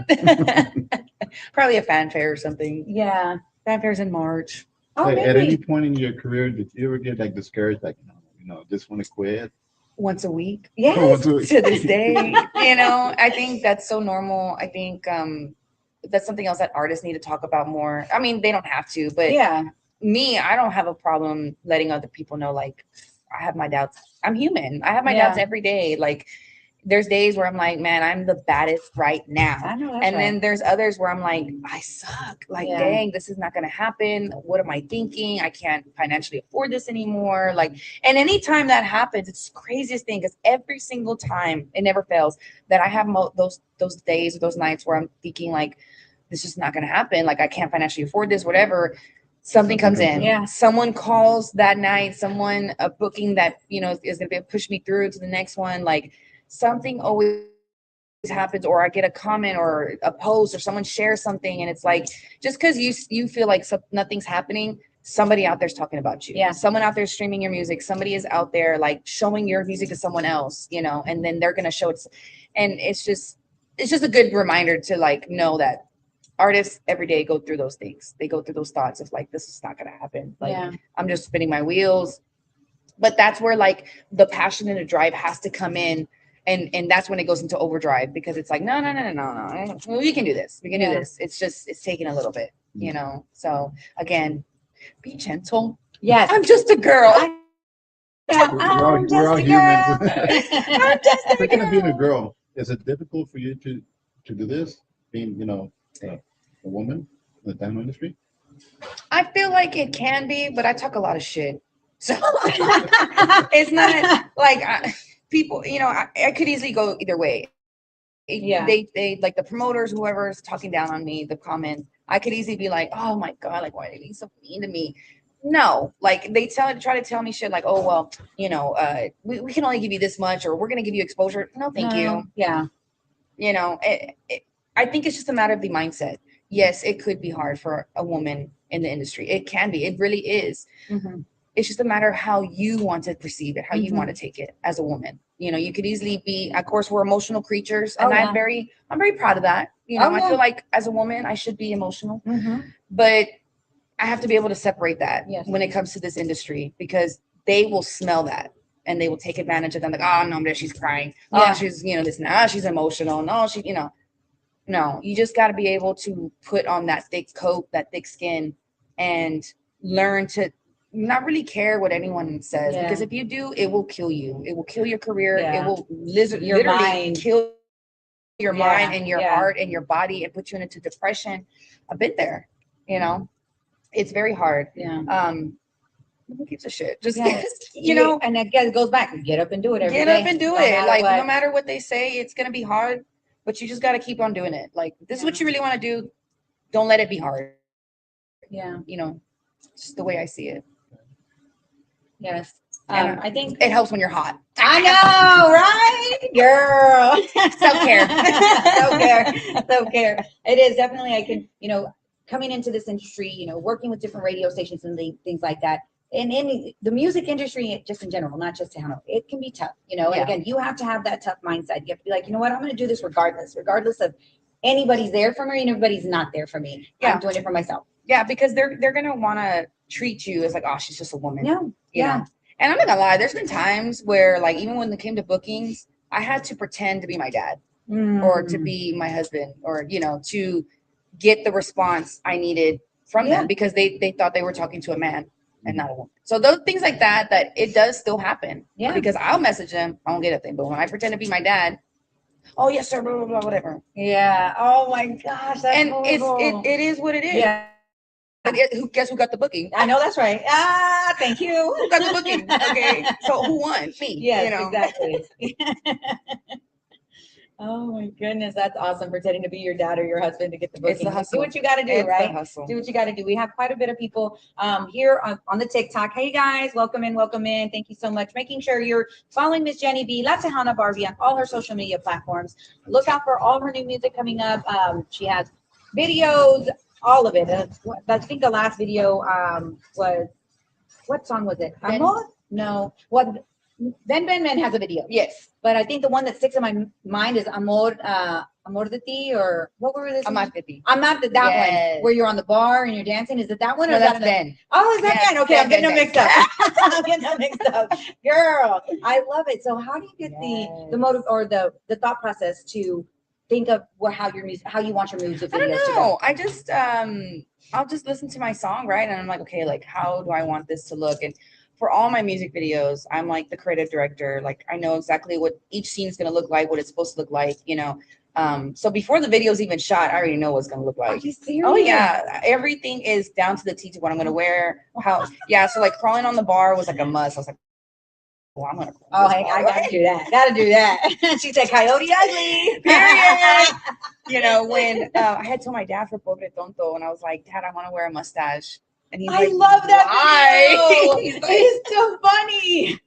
Probably a fanfare or something. yeah. Fanfare's in March. Oh, Hey, at any maybe. point in your career, did you ever get like discouraged, like, just want to quit? Once a week Yes. to this day. I think that's so normal. I think that's something else that artists need to talk about more. I mean, they don't have to, but Yeah. me, I don't have a problem letting other people know, like, I have my doubts. I'm human. I have my Yeah. doubts every day. Like, there's days where I'm like, man, I'm the baddest right now. I know that's And right. then there's others where I'm like, I suck. Like, Yeah. dang, this is not going to happen. What am I thinking? I can't financially afford this anymore. Like, and anytime that happens, it's the craziest thing because every single time, it never fails, that I have those days or those nights where I'm thinking like, this is not going to happen. Like, I can't financially afford this, whatever. Something comes in. Yeah. Someone calls that night. Someone, a booking that, is going to push me through to the next one. Like, something always happens, or I get a comment or a post or someone shares something, and it's like, just because you feel like nothing's happening, somebody out there's talking about you. Yeah. Someone out there streaming your music. Somebody is out there like showing your music to someone else, and then they're gonna show it. And it's just a good reminder to like know that artists every day go through those things. They go through those thoughts of like, this is not going to happen. Like, Yeah. I'm just spinning my wheels. But that's where like the passion and the drive has to come in. And that's when it goes into overdrive, because it's like, no. We can do this. We can do Yeah. this. It's taking a little bit, you know? So again, be gentle. Yes. I'm just a girl. We're all I'm humans. just a Speaking of being a girl. girl, is it difficult for you to do this, being a woman in the techno industry? I feel like it can be, but I talk a lot of shit. So it's not like people, I could easily go either way. Yeah. They like the promoters, whoever's talking down on me, the comments, I could easily be like, oh my God, like, why are they being so mean to me? No, like they try to tell me shit like, oh, well, we can only give you this much, or we're going to give you exposure. No, thank you. Yeah. I think it's just a matter of the mindset. Yes, it could be hard for a woman in the industry. It can be. It really is. Mhm. It's just a matter of how you want to perceive it, how you Mhm. want to take it as a woman. You could easily be, of course, we're emotional creatures, and Oh, yeah. I'm very proud of that. Oh, I yeah. feel like as a woman, I should be emotional, Mhm. but I have to be able to separate that Yes. when it comes to this industry, because they will smell that and they will take advantage of them. Like, oh no, she's crying. Oh, Yeah. she's this now. She's emotional. No, no. You just got to be able to put on that thick coat, that thick skin, and learn to not really care what anyone says. Yeah. Because if you do, it will kill you. It will kill your career. Yeah. It will Your literally mind. kill your Yeah, mind and your yeah. heart and your body, and put you into depression. I've been there. It's very hard. Yeah. Who gives a shit? Just Yes. And again, it goes back. Get up and do it every get day. up and do no it. matter Like what. no matter what they say, it's gonna be hard, but you just gotta keep on doing it. Like this is what you really want to do. Don't let it be hard. Yeah. Just the way I see it. Yes. And I think it helps when you're hot. I know, right, girl? Self-care. Self-care. It is definitely. I can, coming into this industry, working with different radio stations and things like that. And in the music industry, just in general, not just Tejano, it can be tough, And Yeah. again, you have to have that tough mindset. You have to be like, you know what, I'm going to do this regardless of anybody's there for me and everybody's not there for me. Yeah. I'm doing it for myself. Yeah, because they're gonna want to treat you as like, oh, she's just a woman. No. You know? And I'm not gonna lie, there's been times where, like, even when it came to bookings, I had to pretend to be my dad or to be my husband, or to get the response I needed from them, because they thought they were talking to a man and not a woman. So those things like that it does still happen. Yeah. Because I'll message them, I don't get a thing, but when I pretend to be my dad, oh yes sir, blah blah blah, whatever. Yeah. Oh my gosh, that's And horrible. it is what it is. Yeah. And guess who got the booking? I know that's right. Thank you. Who got the booking? Okay, so who won? Me. Yes, exactly. Oh my goodness, that's awesome. Pretending to be your dad or your husband to get the It's booking. the hustle. Do what you got to do, It's the right? hustle. Do what you got to do. We have quite a bit of people here on the TikTok. Hey guys, welcome in. Thank you so much. Making sure you're following Miss Jenny B, La Tejana Barbie on all her social media platforms. Look out for all her new music coming up. She has videos, all of it. I think the last video was, what song was it? Ben? Amor? No. What? Ben has a video. Yes. But I think the one that sticks in my mind is Amor de Ti, or what were this? I'm not 50. I'm not that Yes. one where you're on the bar and you're dancing. Is it that one? No, or that's is that Ben. Oh, is that Yes, Ben? Okay, I'm getting them Ben. mixed up. I'm getting them mixed up. Girl, I love it. So how do you get the motive or the thought process to think of how you want your music videos I don't to go? know. I just I'll just listen to my song, right? And I'm like, okay, like how do I want this to look? And for all my music videos, I'm like the creative director. Like I know exactly what each scene is gonna look like, what it's supposed to look like, So before the video's even shot, I already know what it's gonna look Are like. you serious? Oh yeah, everything is down to the T to what I'm gonna wear. So like crawling on the bar was like a must. I was like, well, I'm gonna. Oh, hey, I gotta do that. Gotta do that. She said, "Coyote ugly." Period. When I had told my dad for Pobre Tonto, and I was like, Dad, I want to wear a mustache. And he's I like, love that why? video. It's so funny.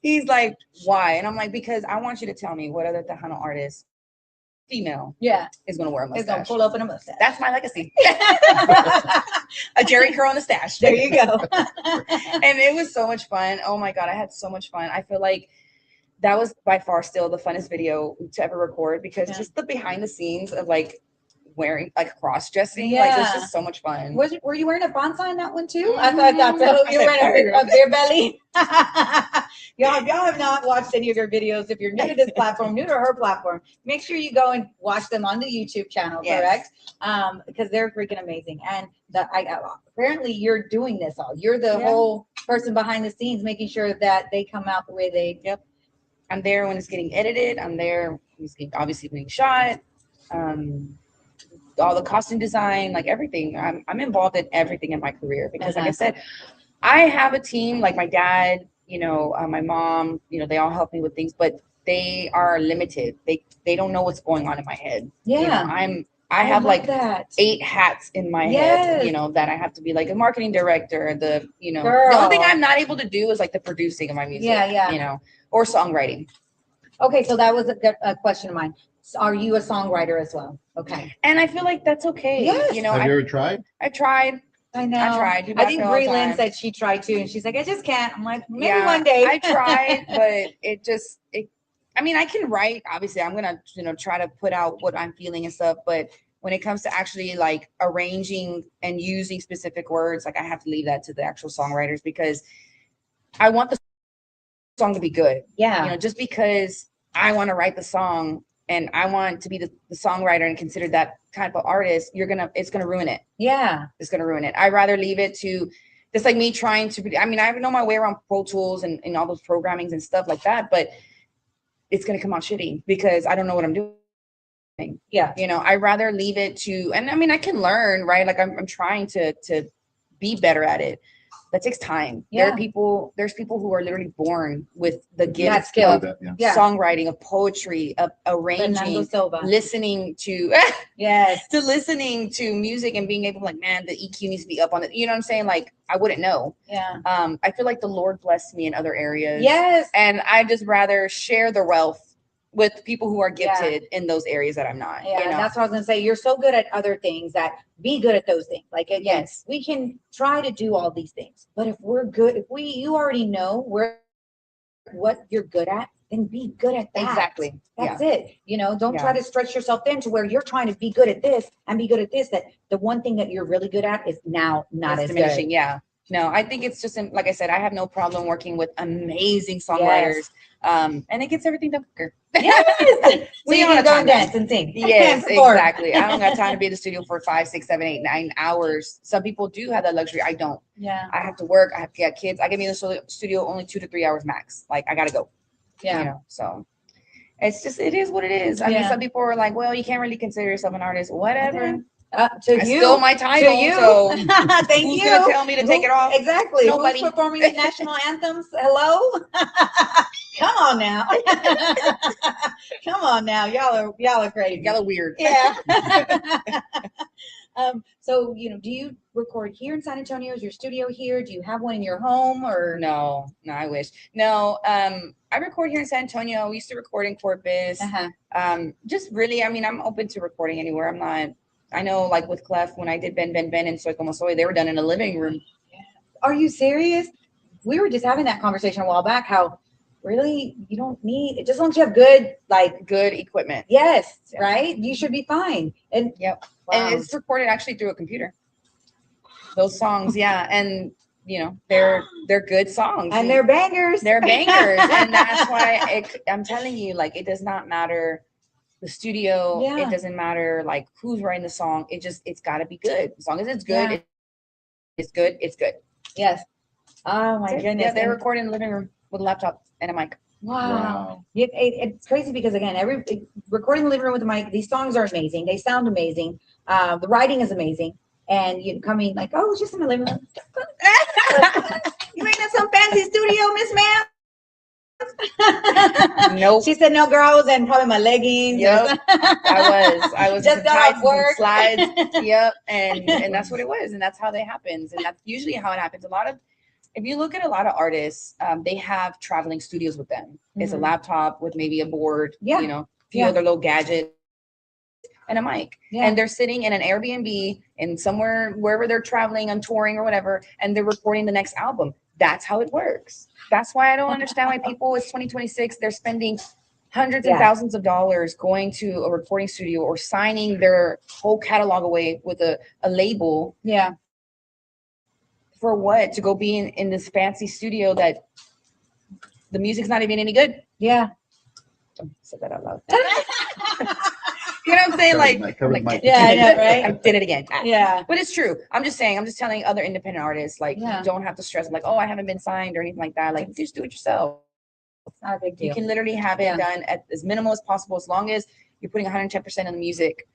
He's like, why? And I'm like, because I want you to tell me what other Tejano artist, female, Yeah, is gonna wear a it's gonna mustache. pull up in a mustache. That's my legacy. A Jerry curl on the stash. There you go. And it was so much fun. Oh my God, I had so much fun. I feel like that was by far still the funnest video to ever record, because just the behind the scenes of like wearing like cross dressing. Like it's Yeah. just so much fun. Were you wearing a bonsai in that one too? Mhm. I thought so. I You were said, wearing a beer belly. Y'all, if y'all have not watched any of your videos, if you're new to this platform, new to her platform, make sure you go and watch them on the YouTube channel, Yes. correct? Because they're freaking amazing. And apparently you're doing this all. You're the Yeah. whole person behind the scenes, making sure that they come out the way they. Yep. I'm there when it's getting edited. I'm there when it's getting, obviously being shot. All the costume design, like everything. I'm involved in everything in my career because, like I said, I have a team. Like my dad, my mom, they all help me with things, but they are limited. They don't know what's going on in my head. Yeah. I have love like that. 8 hats in my Yes. head, that I have to be like a marketing director, the Girl. only thing I'm not able to do is like the producing of my music, Yeah. Or songwriting. Okay, so that was a question of mine. So are you a songwriter as well? Okay. And I feel like that's okay. Yes. Have you ever tried? I tried. I know. I tried. People I ask think me all the Brie Lynn time. said she tried too, and she's like, I just can't. I'm like, maybe Yeah, one day. I tried, but I mean, I can write. Obviously, I'm gonna, try to put out what I'm feeling and stuff. But when it comes to actually like arranging and using specific words, like I have to leave that to the actual songwriters because I want the song to be good. Yeah. Just because I want to write the song and I want to be the songwriter and consider that type of artist, it's gonna ruin it. Yeah. It's gonna ruin it. I'd rather leave it to just like me trying to. I mean, I know my way around Pro Tools and all those programmings and stuff like that, but it's gonna come out shitty because I don't know what I'm doing. Yeah. I'd rather leave it to, and I mean, I can learn, right? Like I'm trying to be better at it. That takes time. Yeah. There's people who are literally born with the gift That skill. of Yeah. songwriting, of poetry, of Fernando arranging, Silva. listening to Yes. to listening to music and being able to, like, man, the EQ needs to be up on it. You know what I'm saying? Like, I wouldn't know. Yeah. I feel like the Lord blessed me in other areas. Yes. And I just rather share the wealth with people who are gifted in those areas that I'm not. Yeah, that's what I was gonna say. You're so good at other things that be good at those things. Like again, Yes. we can try to do all these things, but if we're good, you already know what you're good at, then be good at that. Exactly. That's it. Don't Yeah. try to stretch yourself thin to where you're trying to be good at this and be good at this. That the one thing that you're really good at is now not It's as diminishing. good. Yeah. No, I think it's just, like I said, I have no problem working with amazing songwriters. And it gets everything done quicker. Yes. We We don't can have go time and to- dance and sing. Yes, And perform. exactly. I don't got time to be in the studio for 5, 6, 7, 8, 9 hours. Some people do have that luxury. I don't. Yeah. I have to work. I have to get kids. I can be in the studio only 2 to 3 hours max. Like, I gotta go. Yeah. So it's just, it is what it is. I mean, Yeah. some people are like, well, you can't really consider yourself an artist. Whatever. To I you. stole my title. To you. So Thank who's you. gonna tell me to take it off? Exactly. Nobody. Who's performing the national anthems? Hello? Come on now. Come on now. Y'all are crazy. Y'all are weird. Yeah. So, do you record here in San Antonio? Is your studio here? Do you have one in your home or? No, I wish. No, I record here in San Antonio. We used to record in Corpus. Uh-huh. Just really, I mean, I'm open to recording anywhere. I'm not, I know, like with Clef, when I did Ben and Soy Como Soy, they were done in a living room. Are you serious? We were just having that conversation a while back, how really you don't need, just as long as you have good, like, Good equipment. yes, Yeah. right? You should be fine. And Yep. wow. And it's recorded actually through a computer. Those songs, yeah. And, they're good songs. And they're bangers. They're bangers. And that's why I'm telling you, like, it does not matter the studio. Yeah. It doesn't matter, like, who's writing the song. It's got to be good. As long as it's good, Yeah. it's good. It's good. Yes. Oh my That's it. goodness. Yeah, they're And- recording in the living room with a laptop and a mic. Wow. It's crazy because again, recording in the living room with the mic, these songs are amazing. They sound amazing. The writing is amazing. And you coming like, oh, it's just in the living room. You ain't in some fancy studio, Miss Ma'am. Nope. She said, no, girl, I was in probably my leggings. Yep. I was Just in got tights off and some work. slides. Yep. And that's what it was. And that's how that happens. And that's usually how it happens. If you look at a lot of artists, they have traveling studios with them. It's a Mhm. laptop with maybe a board, Yeah. a few Yeah. other little gadgets and a mic. Yeah. And they're sitting in an Airbnb and somewhere, wherever they're traveling on touring or whatever, and they're recording the next album. That's how it works. That's why I don't understand why people, it's 2026, they're spending hundreds and Yeah. thousands of dollars going to a recording studio or signing their whole catalog away with a label Yeah. for what? To go be in this fancy studio that the music's not even any good. Yeah. I said that out loud. You know what I'm saying? Covered mic. Yeah, I know, right? I did it again. Yeah. But it's true. I'm just telling other independent artists, like, Yeah. you don't have to stress, like, oh, I haven't been signed or anything like that. Like, just do it yourself. It's not a big You deal. can literally have it Yeah. done at as minimal as possible, as long as you're putting 110% in the music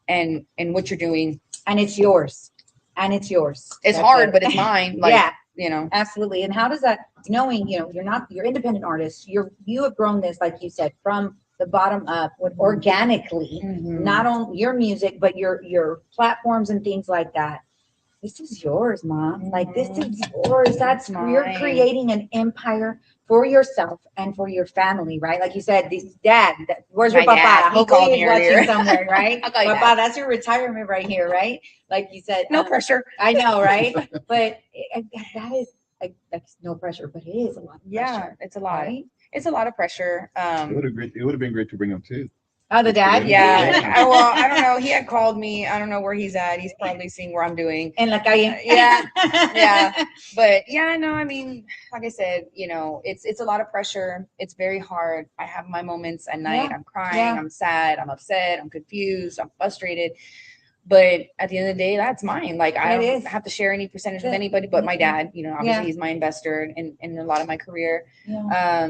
and what you're doing. And it's yours. And it's yours. It's That's hard, it. but it's mine. Like, Yeah. you know. Absolutely. And how does that, knowing, you're independent artists, you have grown this, like you said, from the bottom up with organically, Mhm. not only your music, but your platforms and things like that. This is yours, Mom. Like, this is yours. That's, you're Mine. creating an empire for yourself and for your family, right? Like you said, this dad, where's your My papa? dad, he Hopefully called he's me watching earlier. somewhere, right? I'll call you Papa, Dad. that's your retirement right here, right? Like you said. No pressure. I know, right? But that is like, that's no pressure, but it is a lot of Yeah, pressure. it's a lot. Right? It's a lot of pressure. It would have been great to bring him too. Oh, the dad? Yeah. Well, I don't know. He had called me. I don't know where he's at. He's probably seeing where I'm doing. In La Calle. Yeah. Yeah. But yeah, no, I mean, like I said, it's a lot of pressure. It's very hard. I have my moments at night. Yeah. I'm crying. Yeah. I'm sad. I'm upset. I'm confused. I'm frustrated. But at the end of the day, that's mine. Like, I It don't is. have to share any percentage with Yeah. anybody but my dad. Obviously Yeah. he's my investor in a lot of my career. Yeah.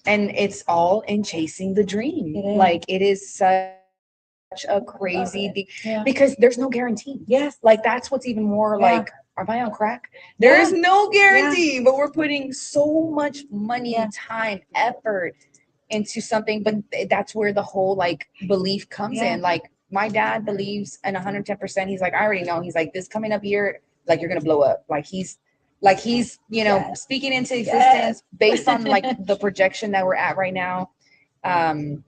And it's all in chasing the dream. It is. Like, it is such a crazy thing Yeah. because there's no guarantee. Yes. Like, that's what's even more Yeah. like, am I on crack? There is Yeah. no guarantee, but we're putting so much money, Yeah. time, effort into something. But that's where the whole like belief comes Yeah. in. Like, my dad believes in 110%. He's like, I already know. He's like, this coming up year, like, you're gonna blow up. Like he's Yes. speaking into existence Yes. based on like the projection that we're at right now. I'm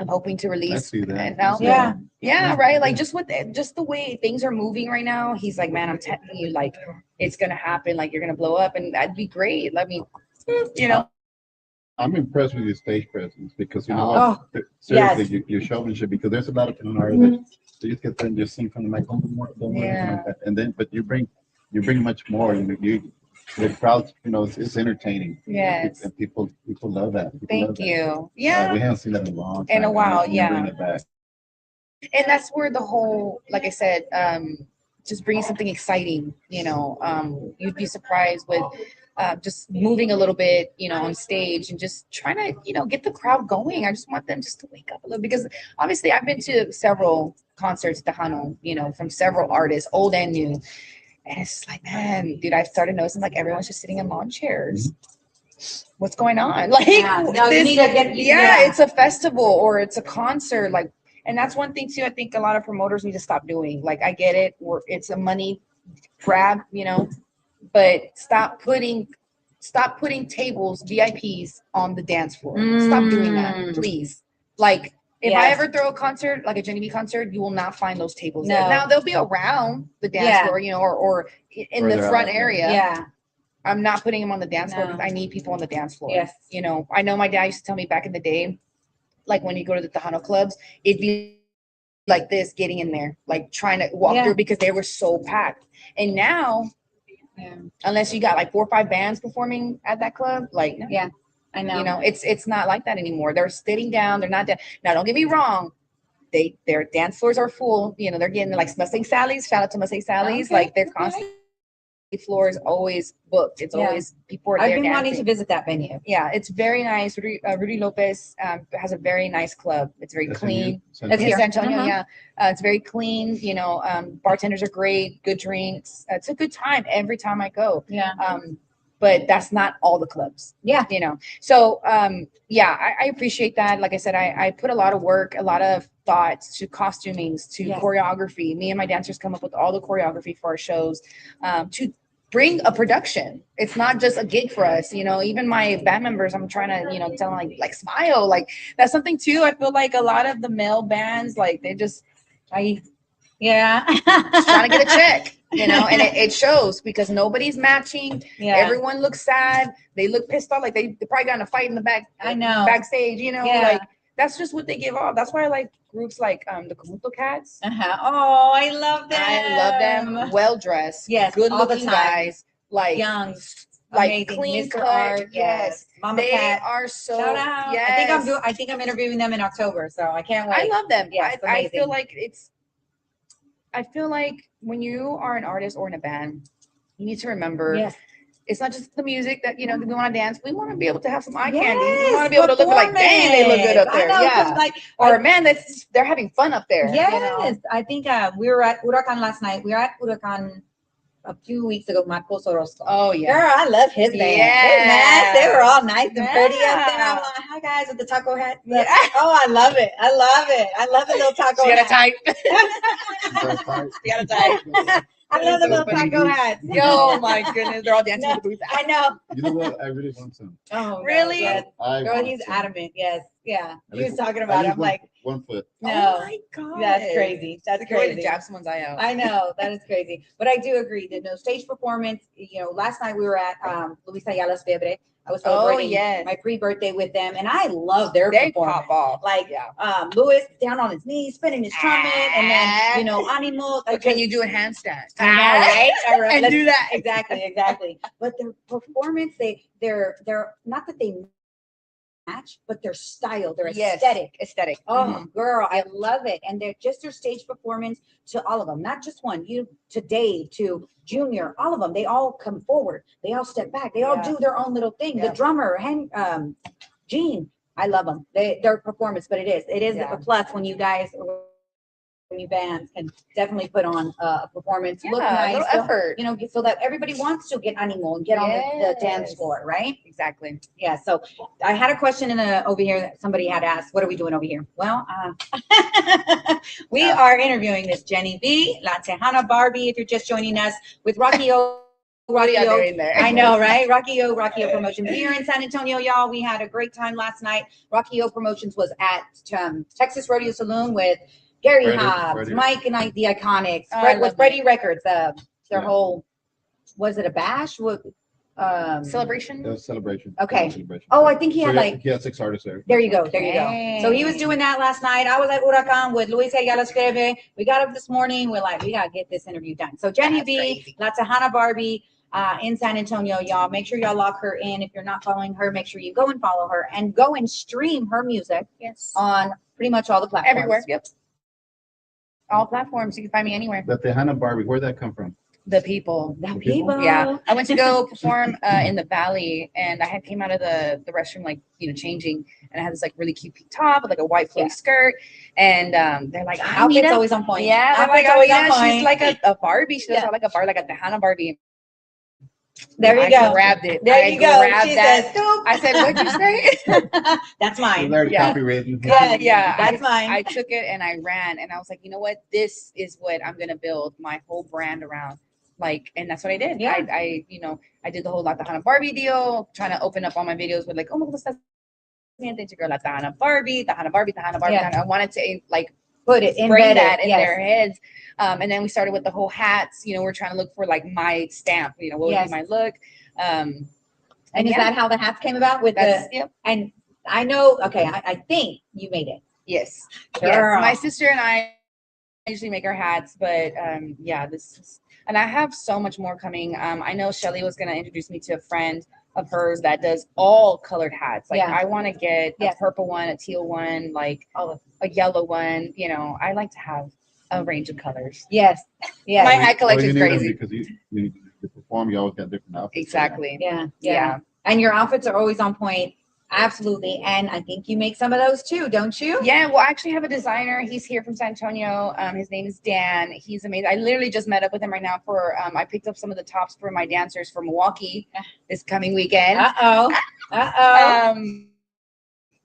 hoping to I release. see that. And now, Yeah. yeah, right. Like, just the way things are moving right now, he's like, man, I'm telling you, like, it's gonna happen. Like, you're gonna blow up, and that'd be great. Let me, I'm impressed with your stage presence because you know Oh, what? Seriously, yes. your showmanship, because there's a lot of talent artists that they just get there and just sing from the mic, Yeah. and then but you bring much more. The crowd, it's entertaining. Yes. And people love that. People love Thank that. you. We Yeah. haven't seen that in a long time. In a while, and you yeah. Bring it back. And that's where the whole, like I said, just bringing something exciting, you'd be surprised with just moving a little bit, on stage and just trying to, get the crowd going. I just want them just to wake up a little, because obviously I've been to several concerts, Tejano, from several artists, old and new. And it's just like, man, dude, I've started noticing like everyone's just sitting in lawn chairs. What's going on? Like, Yeah. No, you need to get. yeah, it's a festival or it's a concert. Like, and that's one thing too, I think a lot of promoters need to stop doing. Like, I get it, it's a money grab, but stop putting tables, VIPs on the dance floor. Stop doing that, please. Like, if I Yes. ever throw a concert, like a Jenny B concert, you will not find those tables No. there. Now they'll be around the dance Yeah. floor, or in the Further front out, yeah. area. Yeah. I'm not putting them on the dance floor No. because I need people on the dance floor. Yes. I know my dad used to tell me back in the day, like when you go to the Tejano clubs, it'd be like this getting in there, like trying to walk Yeah. through because they were so packed. And now, Yeah. unless you got like 4 or 5 bands performing at that club, like, no, Yeah. I know. it's not like that anymore. They're sitting down. They're not. Now, don't get me wrong. Their dance floors are full. They're getting like Mustang Sally's. Shout out to Mustang Sally's. Okay, Like, they're okay. constantly floor is always booked. It's Yeah. always people are I've there been wanting dancing. to visit that venue. Yeah, it's very nice. Rudy Lopez has a very nice club. It's very That's clean. in That's In here. San Antonio, Uh-huh. yeah. It's very clean. Bartenders are great, good drinks. It's a good time every time I go. Yeah. But that's not all the clubs. Yeah. So I appreciate that. Like I said, I put a lot of work, a lot of thoughts to costumings, to Yes. choreography. Me and my dancers come up with all the choreography for our shows, to bring a production. It's not just a gig for us. Even my band members, I'm trying to, tell them like smile. Like, that's something too. I feel like a lot of the male bands, like, they just Yeah. trying to get a check. you know, and it shows because nobody's matching. Yeah. Everyone looks sad. They look pissed off. Like they probably got in a fight in the I know. backstage, you know, Yeah. like that's just what they give off. That's why I like groups like the Kabuto Cats. Uh-huh. Oh, I love them. I love them. Well dressed. Yes, Good all the looking time. guys. Like Young, like amazing. clean Mr. cut. Art, Yes. Mama They Cat. are so Shout out. yes. I think I'm interviewing them in October, so I can't wait. I love them. Yes, I feel amazing. I feel like when you are an artist or in a band, you need to remember Yes. it's not just the music that you know we want to dance. We want to be able to have some eye Yes, candy. We want to be able to look like, dang, they look good up there. I know, Yeah. like, Or man, they're having fun up there. yes, You know? I think we were at Huracan last night. We were at Huracan a few weeks ago, Marcos Orozco. Oh yeah. Girl, I love his band. Yeah. His man, they were all nice and pretty up there. Yeah. I'm like, hi guys with the taco hat. Yeah. Oh, I love it. I love it. I love the little taco She got a hat. type. She got a type. I love the So little funny. taco hats. Yo, my goodness, they're all dancing No, with the boots. I know. You know what? I really want some. Oh, Really? No, yes. I Girl, want he's some. adamant. Yes. Yeah. At He was least- talking at about it. least I'm like, 1 foot. Oh no. my god, That's crazy. That's It's a good way to crazy. jab someone's eye out. I know that is crazy, but I do agree that no stage performance. You know, last night we were at Luis Ayala's Febre. I was celebrating yes. my pre-birthday with them, and I love their They performance. pop off. Like yeah. Louis down on his knees, spinning his trumpet, and then you know, Animo. But can you do a handstand? I know, right? All right, And let's- do that. exactly. But their performance, they're not that they match, but their style, their Yes. aesthetic. Aesthetic. Oh, girl, I love it. And they're just their stage performance to all of them, not just one, you to Dave, to Junior, all of them. They all come forward. They all step back. They all Yeah. do their own little thing. Yeah. The drummer, Gene, I love them. Their performance, but it is Yeah. a plus when you guys, when you bands can definitely put on a performance, look Yeah, a nice, little so, effort. you know, so that everybody wants to get animal and get on the dance Yes. floor, right? Exactly. Yeah, so I had a question over here that somebody had asked, what are we doing over here? Well, we are interviewing this Jenny B, La Tejana Barbie, if you're just joining us, with Rockyo. What are you Rockyo, doing there? I know, right? Rockyo Promotions here in San Antonio, y'all. We had a great time last night. Rockyo Promotions was at Texas Rodeo Saloon with Gary Freddie- Hobbs, Freddie. Mike and the Iconics, Oh, I with love Freddie Records, their Yeah. whole, was it a bash? What, Celebration. It was a celebration. Okay. Celebration. Oh, I think he So had like, he had 6 artists there. there you go. So he was doing that last night. I was at Huracan with Luis Ayala Escribe. We got up this morning. We're like, we got to get this interview done. So Jenny That's B, crazy. La Tejana Barbie, in San Antonio, y'all. Make sure y'all lock her in. If you're not following her, make sure you go and follow her and go and stream her music Yes. on pretty much all the platforms. Everywhere. Yep. All platforms. You can find me anywhere. The Tejana Barbie, where'd that come from? The people. The The people? people. Yeah, I went to go perform in the Valley, and I had came out of the restroom like changing, and I had this like really cute pink top with like a white flowy Yeah. skirt, and they're like, "Hi, Outfit's Mira." always on point. Yeah, they're like, Outfit's always on "Amina, she's point. like a Barbie. She does Yeah. like a Barbie, like a Tejana Barbie." There you I go. grabbed it. There I you go. grabbed She that. says, "Scoop." I said, "What'd you say?" That's It's mine. already Yeah. copywritten. Yes, Yeah, that's mine. I took it and I ran, and I was like, you know what? This is what I'm gonna build my whole brand around. Like, and that's what I did. Yeah. I did the whole La Tejana Barbie deal, trying to open up all my videos with like, oh, me gusta siente girl, La Tejana Barbie, Tejana Barbie, Tejana Barbie. Yeah. Tejana. I wanted to like Put it in bring that in yes. their heads. And then we started with the whole hats. We're trying to look for like my stamp. What would Yes. be my look? And is yeah. that how the hats came about with That's the, yep. and I know, okay, I think you made it. Yes. Girl. Yes. My sister and I usually make our hats, but yeah, this is, and I have so much more coming. I know Shelly was gonna introduce me to a friend of hers that does all colored hats. Like Yeah. I want to get Yeah. a purple one, a teal one, like a yellow one. I like to have a range of colors. Yes, yes. My hat Well, collection you is need 'em crazy. because you perform, you always got different outfits. Exactly. yeah, Yeah. yeah. And your outfits are always on point. Absolutely. And I think you make some of those too, don't you? Yeah, well, I actually have a designer. He's here from San Antonio. His name is Dan. He's amazing. I literally just met up with him right now for I picked up some of the tops for my dancers for Milwaukee this coming weekend. Uh-oh. Uh-oh.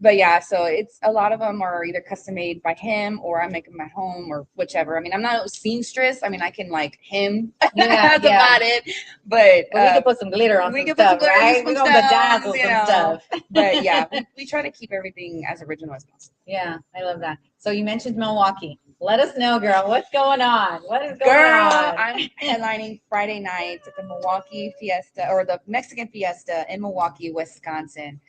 But yeah, so it's a lot of them are either custom made by him or I make them at home or whichever. I mean, I'm not a seamstress. I mean, I can like him. Yeah, That's yeah. about it. But But we could put some glitter on we some could put stuff, some glitter on right? some We're gonna stones, bedazzle you some know. stuff. but yeah, we try to keep everything as original as possible. Yeah, I love that. So you mentioned Milwaukee. Let us know, girl. What's going on? What is going Girl, on? I'm headlining Friday night at the Milwaukee Fiesta or the Mexican Fiesta in Milwaukee, Wisconsin.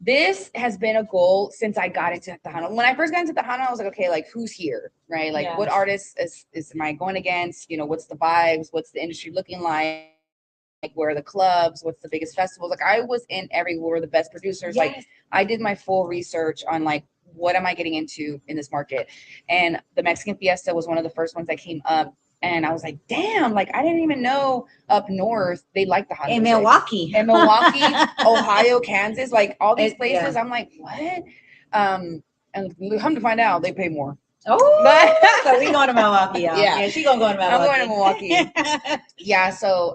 This has been a goal since I got into Tejano. When I first got into Tejano, I was like, okay, like who's here, right? Like Yeah. what artists is am I going against? You know, what's the vibes? What's the industry looking like? Like where are the clubs? What's the biggest festivals? Like I was in everywhere, the best producers. Like Yes. I did my full research on like what am I getting into in this market? And the Mexican Fiesta was one of the first ones that came up. And I was like, damn, like I didn't even know up north they like the hot In music. Milwaukee. In Milwaukee, Ohio, Kansas, like all these places. Yeah. I'm like, what? And come to find out, they pay more. Oh, so we going to Milwaukee, y'all. Yeah. Yeah, she gonna go to Milwaukee. I'm going to Milwaukee. Yeah, so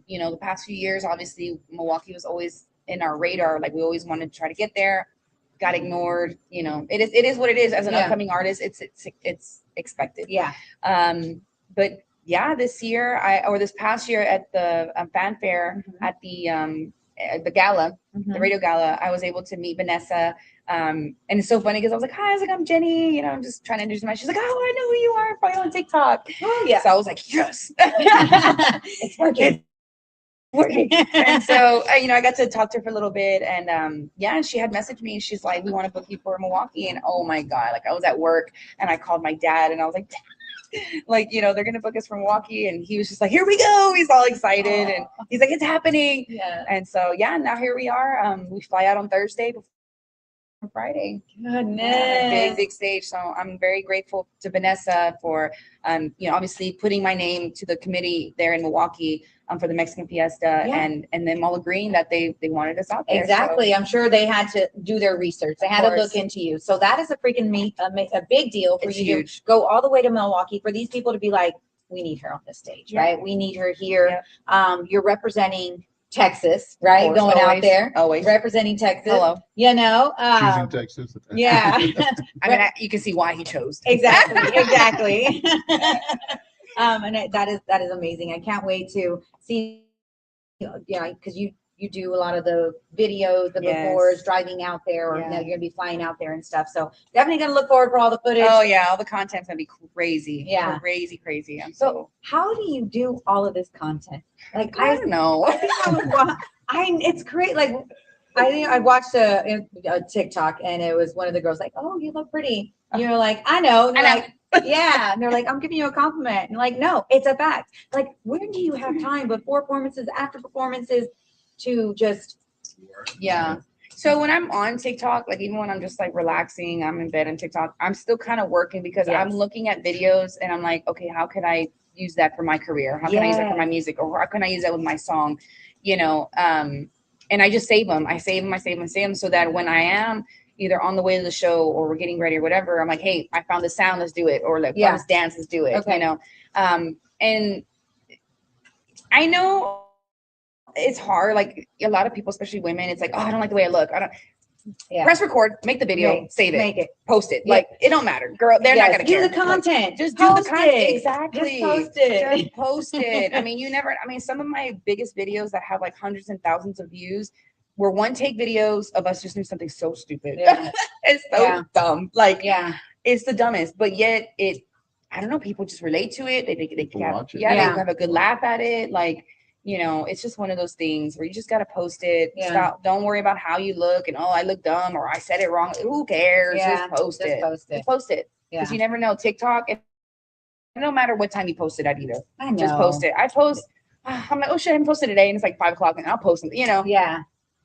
you know, the past few years, obviously, Milwaukee was always in our radar. Like we always wanted to try to get there, got ignored. You know, it is what it is. As an Yeah. upcoming artist, it's expected. Yeah. But yeah, this past year at the fanfare at the gala, the radio gala, I was able to meet Vanessa. And it's so funny because I was like, hi, I was like, I'm Jenny, you know, I'm just trying to introduce myself. She's like, oh, I know who you are, probably on TikTok. Oh yeah. So I was like, yes, It's working. working. And so, you know, I got to talk to her for a little bit, and yeah, she had messaged me. She's like, we want to book you for Milwaukee. And oh my God, like I was at work and I called my dad and I was like, like, you know, they're going to book us for Milwaukee. And he was just like, here we go. He's all excited. And he's like, it's happening. Yeah. And so, yeah, now here we are. We fly out on Thursday before Friday. Goodness. Big stage. So I'm very grateful to Vanessa for, you know, obviously putting my name to the committee there in Milwaukee for the Mexican Fiesta, Yeah. and them all agreeing that they wanted us out there. Exactly. So, I'm sure they had to do their research. They had to look into you. So that is a freaking a big deal for It's you huge. to go all the way to Milwaukee for these people to be like, we need her on this stage, Yeah. right? We need her here. Yeah. You're representing Texas, right? Of course, Going out always, there, always. representing Texas. Hello. You know, Choosing Texas. yeah. I mean, you can see why he chose. Exactly. And that is amazing. I can't wait to see, yeah, because you do a lot of the videos, the Yes. befores, driving out there, or Yeah. now you're gonna be flying out there and stuff. So definitely gonna look forward for all the footage. Oh yeah, all the content's gonna be crazy. Yeah. Crazy. I'm So so how do you do all of this content? Like I don't know. I think it's great. Like I think I watched a TikTok and it was one of the girls like, "Oh, you look pretty." You're like, "I know." And they're I know. like, yeah. And they're like, "I'm giving you a compliment." And like, no, it's a fact. Like, when do you have time before performances, after performances, to just Yeah. So when I'm on TikTok, like even when I'm just like relaxing, I'm in bed on TikTok, I'm still kind of working because I'm Yes. looking at videos and I'm like, okay, how can I use that for my career? How can I use that for my Yes. music? Or how can I use that with my song? You know, and I just save them. I save them so that when I am either on the way to the show or we're getting ready or whatever, I'm like, hey, I found this sound, let's do it. Or like, Yeah. found this dance, let's do it. Okay. You know, and I know it's hard. Like a lot of people, especially women, it's like, oh, I don't like the way I look. I don't. Yeah. Press record, make the video, save it, make it. post it. Yeah. Like it don't matter, girl. They're not Yes, gonna do care. the content. Like, just do the Post content. it. Exactly. Just post it. Just post it. I mean, you never. I mean, some of my biggest videos that have like hundreds and thousands of views were one take videos of us just doing something so stupid. Yeah. It's so Yeah. dumb. Like Yeah. it's the dumbest, but yet it. I don't know. People just relate to it. They People have, watch it. yeah, Yeah. they have a good laugh at it. Like. You know, it's just one of those things where you just got to post it. Yeah. Stop. Don't worry about how you look and, oh, I look dumb or I said it wrong. Who cares? Yeah, Just post just it. post it. Just post it. Yeah. Because you never know. TikTok, no matter what time you post it at either. I know. Just post it. I post, I'm like, oh shit, I haven't posted today. And it's like 5 o'clock and I'll post it. You know, Yeah.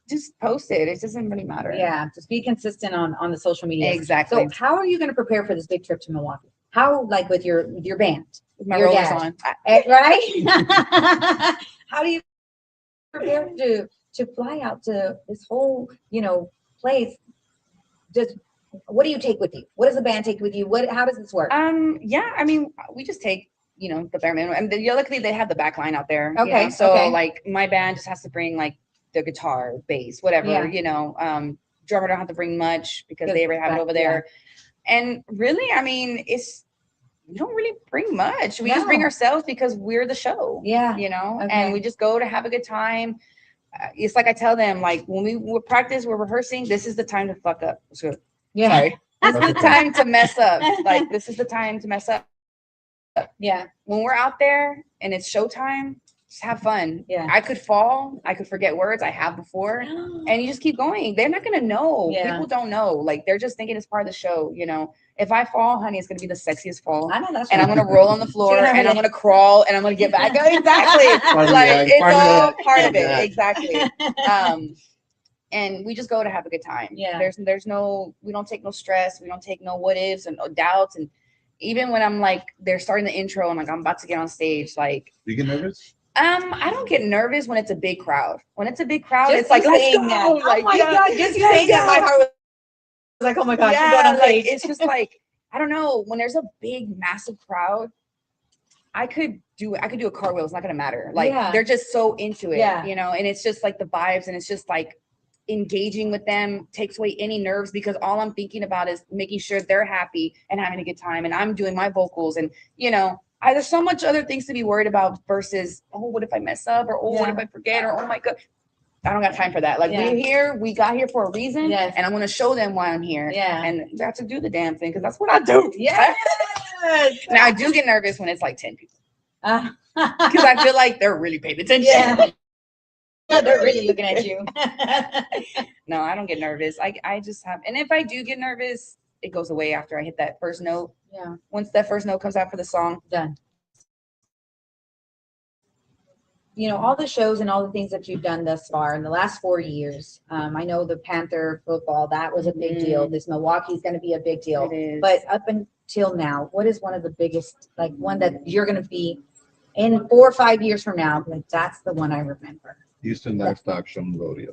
just post it. It doesn't really matter. Yeah. Just be consistent on the social media. Exactly. So how are you going to prepare for this big trip to Milwaukee? How, like with your band, With my your rollers dad. on. Right? How do you prepare to fly out to this whole, place? Just what do you take with you? What does the band take with you? How does this work? Yeah, I mean, we just take, the bare minimum. And luckily they have the back line out there. Okay, So okay. like my band just has to bring like the guitar, bass, whatever, Yeah. Drummer don't have to bring much because Good they already have it back- over there. And really, I mean, we don't really bring much. We just bring No. ourselves because we're the show. Yeah. And Okay. we just go to have a good time. It's like I tell them, like when we practice, we're rehearsing, this is the time to fuck up. So, Yeah. sorry. This is the time to mess up. Like, this is the time to mess up. Yeah. When we're out there and it's showtime, just have fun. Yeah. I could fall. I could forget words. I have before. And you just keep going. They're not going to know. Yeah. People don't know. Like, they're just thinking it's part of the show. You know, if I fall, honey, it's going to be the sexiest fall. I know that's And I'm going to roll on the floor You're gonna and I'm really- going to crawl and I'm going to get back. Exactly. Part of the Like, act, it's part of the all act. part of it. Yeah. Exactly. And we just go to have a good time. Yeah. There's no, we don't take no stress. We don't take no what ifs and no doubts. And even when I'm like, they're starting the intro, I'm like, I'm about to get on stage. Like, You get nervous? I don't get nervous when it's a big crowd. When it's a big crowd, Just it's like, you let's saying go. that. Like, Oh my yeah, God, just you let's saying that, my go. heart was like, oh my gosh, you're going Yeah, on like, stage. it's just like, I don't know. When there's a big, massive crowd, I could do a cartwheel. It's not gonna matter. Like, Yeah. they're just so into it, Yeah. you know. And it's just like the vibes, and it's just like engaging with them takes away any nerves because all I'm thinking about is making sure they're happy and having a good time, and I'm doing my vocals, and you know, there's so much other things to be worried about versus, oh, what if I mess up, or oh, what Yeah. if I forget, or oh my god. I don't got time for that. Like, Yeah. we got here for a reason, Yes. and I'm gonna show them why I'm here. Yeah. And they have to do the damn thing because that's what I do. Yes. Now I do get nervous when it's like 10 people Uh, because I feel like they're really paying attention. yeah. They're really looking at you. No, I don't get nervous. I just have, and if I do get nervous, it goes away after I hit that first note. Yeah. Once that first note comes out for the song, Done. You know, all the shows and all the things that you've done thus far in the last 4 years. I know the Panther football, that was a big deal. This Milwaukee's going to be a big deal. it is. But up until now, what is one of the biggest, like one that you're going to be in 4 or 5 years from now? Like, that's the one I remember. Houston Livestock Show and Rodeo.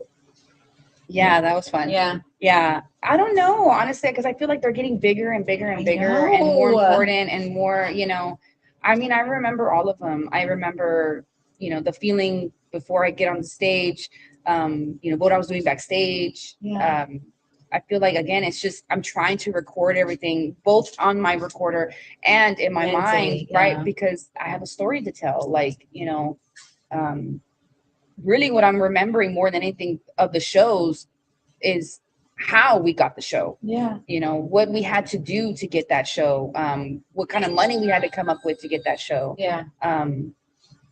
Yeah, that was fun. Yeah. Yeah. I don't know, honestly, because I feel like they're getting bigger and bigger and I bigger and more know. important and more, you know, I mean, I remember all of them. I remember, you know, the feeling before I get on the stage, you know, what I was doing backstage. Yeah. I feel like, again, it's just, I'm trying to record everything both on my recorder and in my Mentally, mind, yeah. right? Because I have a story to tell. Like, you know, really what I'm remembering more than anything of the shows is how we got the show. Yeah. You know, what we had to do to get that show, what kind of money we had to come up with to get that show, Yeah.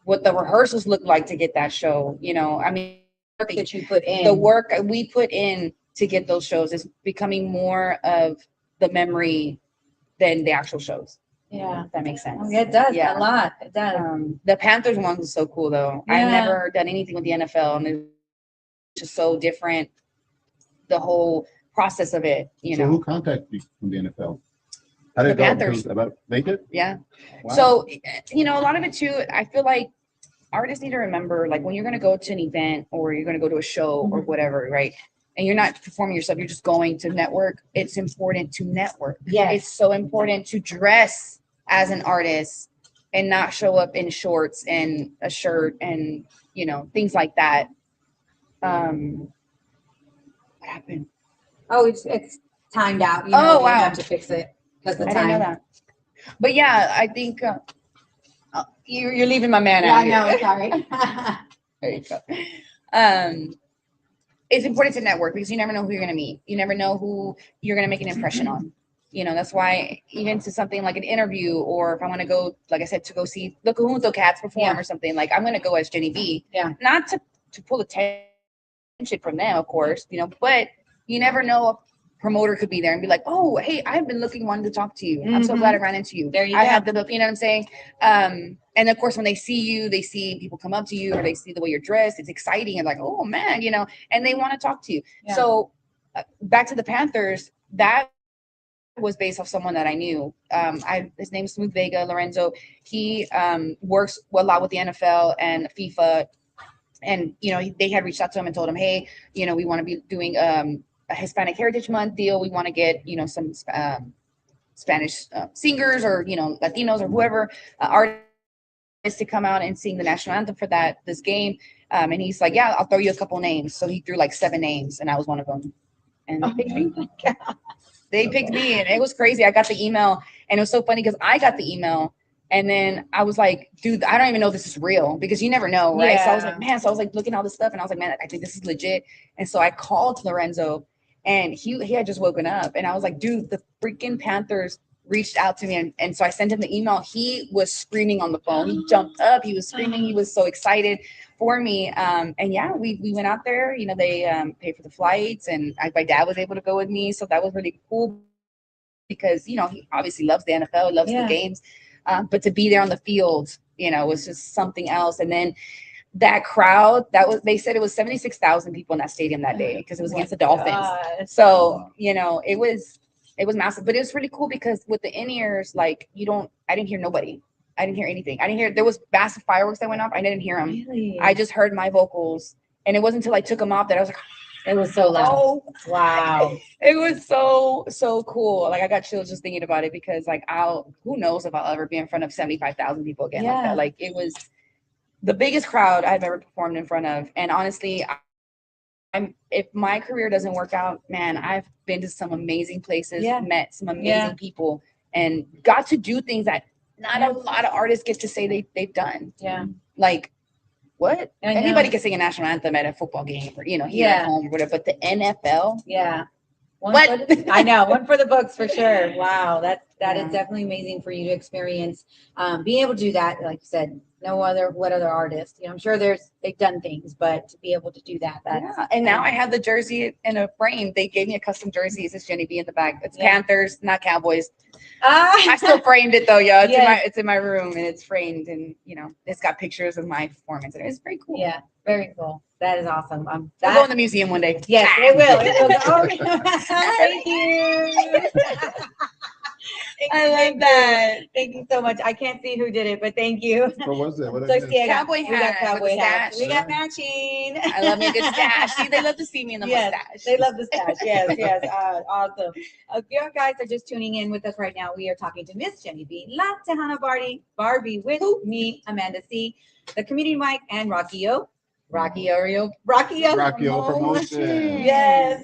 what the rehearsals looked like to get that show. You know, I mean, That you put in. the work we put in to get those shows is becoming more of the memory than the actual shows. Yeah. If that makes sense. Oh, yeah, it does Yeah. a lot. It does. The Panthers one was so cool though. Yeah. I've never done anything with the NFL, and it's just so different. The whole process of it, you So know. who contacted you from the NFL? How did The it go? Panthers. Because they did? Yeah. Wow. So, you know, a lot of it too, I feel like artists need to remember, like when you're going to go to an event or you're going to go to a show or whatever, right? And you're not performing yourself, you're just going to network. It's important to network. Yes. It's so important to dress as an artist and not show up in shorts and a shirt and, you know, things like that. What happened? Oh, it's timed out. You Oh, know, you wow. have to fix it because the I time. didn't know that. But yeah, I think you're leaving my man Yeah, out I know. here. Sorry. There you go. It's important to network because you never know who you're going to meet. You never know who you're going to make an impression on. You know, that's why even to something like an interview, or if I want to go, like I said, to go see the Conjunto Cats perform Yeah. or something, like I'm going to go as Jenny B. Yeah. Not to pull attention from them, of course, you know, but you never know. A promoter could be there and be like, oh, hey, I've been wanting to talk to you. I'm so Mhm. glad I ran into you. There you I go. had the book, you know what I'm saying? And of course, when they see you, they see people come up to you or they see the way you're dressed. It's exciting and like, oh man, you know, and they want to talk to you. Yeah. So back to the Panthers, that was based off someone that I knew. His name is Smooth Vega Lorenzo. He works a lot with the NFL and FIFA. And, you know, they had reached out to him and told him, hey, you know, we want to be doing a Hispanic Heritage Month deal. We want to get, you know, some Spanish singers or, you know, Latinos or whoever artists to come out and sing the national anthem for this game. And he's like, yeah, I'll throw you a couple names. So he threw like 7 names and I was one of them. And they picked me. They picked me and it was crazy. I got the email and it was so funny because I got the email and then I was like, dude, I don't even know if this is real because you never know, right? So I was like, man, so I was like looking at all this stuff and I was like, man, I think this is legit. And so I called Lorenzo and he had just woken up, and I was like, dude, the freaking Panthers reached out to me, and so I sent him the email. He was screaming on the phone. He jumped up. He was screaming. He was so excited for me. And yeah, we went out there. You know, they paid for the flights, and my dad was able to go with me, so that was really cool because you know he obviously loves the NFL, loves the games, but to be there on the field, you know, was just something else. And then that crowd, they said it was 76,000 people in that stadium that day because it was against the Dolphins. So you know, it was massive, but it was really cool because with the in-ears, like I didn't hear nobody. I didn't hear anything. There was massive fireworks that went off. I didn't hear them. Really? I just heard my vocals. And it wasn't until I took them off that I was like, It was so loud. oh, Wow. it was so cool. Like I got chills just thinking about it because like who knows if I'll ever be in front of 75,000 people again like that. Like it was the biggest crowd I've ever performed in front of. And honestly, if my career doesn't work out, man, I've been to some amazing places, met some amazing people, and got to do things that not a lot of artists get to say they've done. Yeah. Like what? Anybody can sing a national anthem at a football game or, you know, here at home or whatever, but the NFL? Yeah. What? I know, one for the books for sure. Wow. That is definitely amazing for you to experience. Being able to do that, like you said, what other artist, you know, I'm sure they've done things, but to be able to do that, and now I have the jersey in a frame. They gave me a custom jersey. It says Jenny B in the back. It's Panthers, not Cowboys. I still framed it though, y'all. It's in my room and it's framed, and you know, it's got pictures of my performance, and it's pretty cool. Yeah, very cool. That is awesome. We'll go in the museum one day. Yes, it will. Thank you. I like that. Thank you so much. I can't see who did it, but thank you. What was it? What is So, it? yeah, Cowboy we got hat cowboy with hats. stash. We got matching. I love me a good stash. See, they love to see me in the mustache. They love the stash. Yes. Awesome. If you guys are just tuning in with us right now, we are talking to Miss Jenny B, La Tejana Barbie with me, Amanda C, the community mic, and Rockyo Promotion. Yes.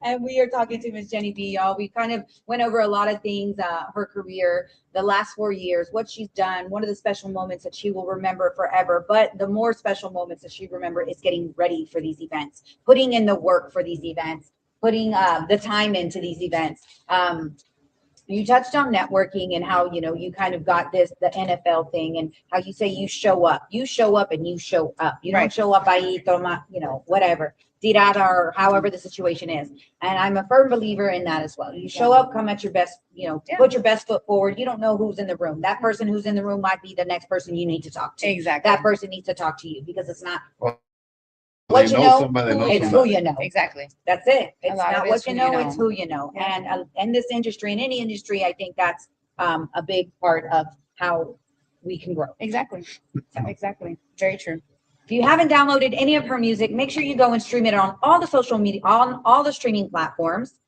And we are talking to Miss Jenny B, y'all. We kind of went over a lot of things, her career, the last 4 years, what she's done, one of the special moments that she will remember forever. But the more special moments that she remember is getting ready for these events, putting in the work for these events, putting the time into these events. You touched on networking and how, you know, you kind of got the NFL thing, and how you say you show up and you show up. You don't show up, whatever, tirada, or however the situation is. And I'm a firm believer in that as well. You show up, come at your best, put your best foot forward. You don't know who's in the room. That person who's in the room might be the next person you need to talk to. Exactly. That person needs to talk to you because it's not What you know, it's who you know. Exactly. That's it. It's lot not of what it's you who know, you know. it's who you know. Yeah. And in this industry, in any industry, I think that's a big part of how we can grow. Exactly. Very true. If you haven't downloaded any of her music, make sure you go and stream it on all the social media, on all the streaming platforms.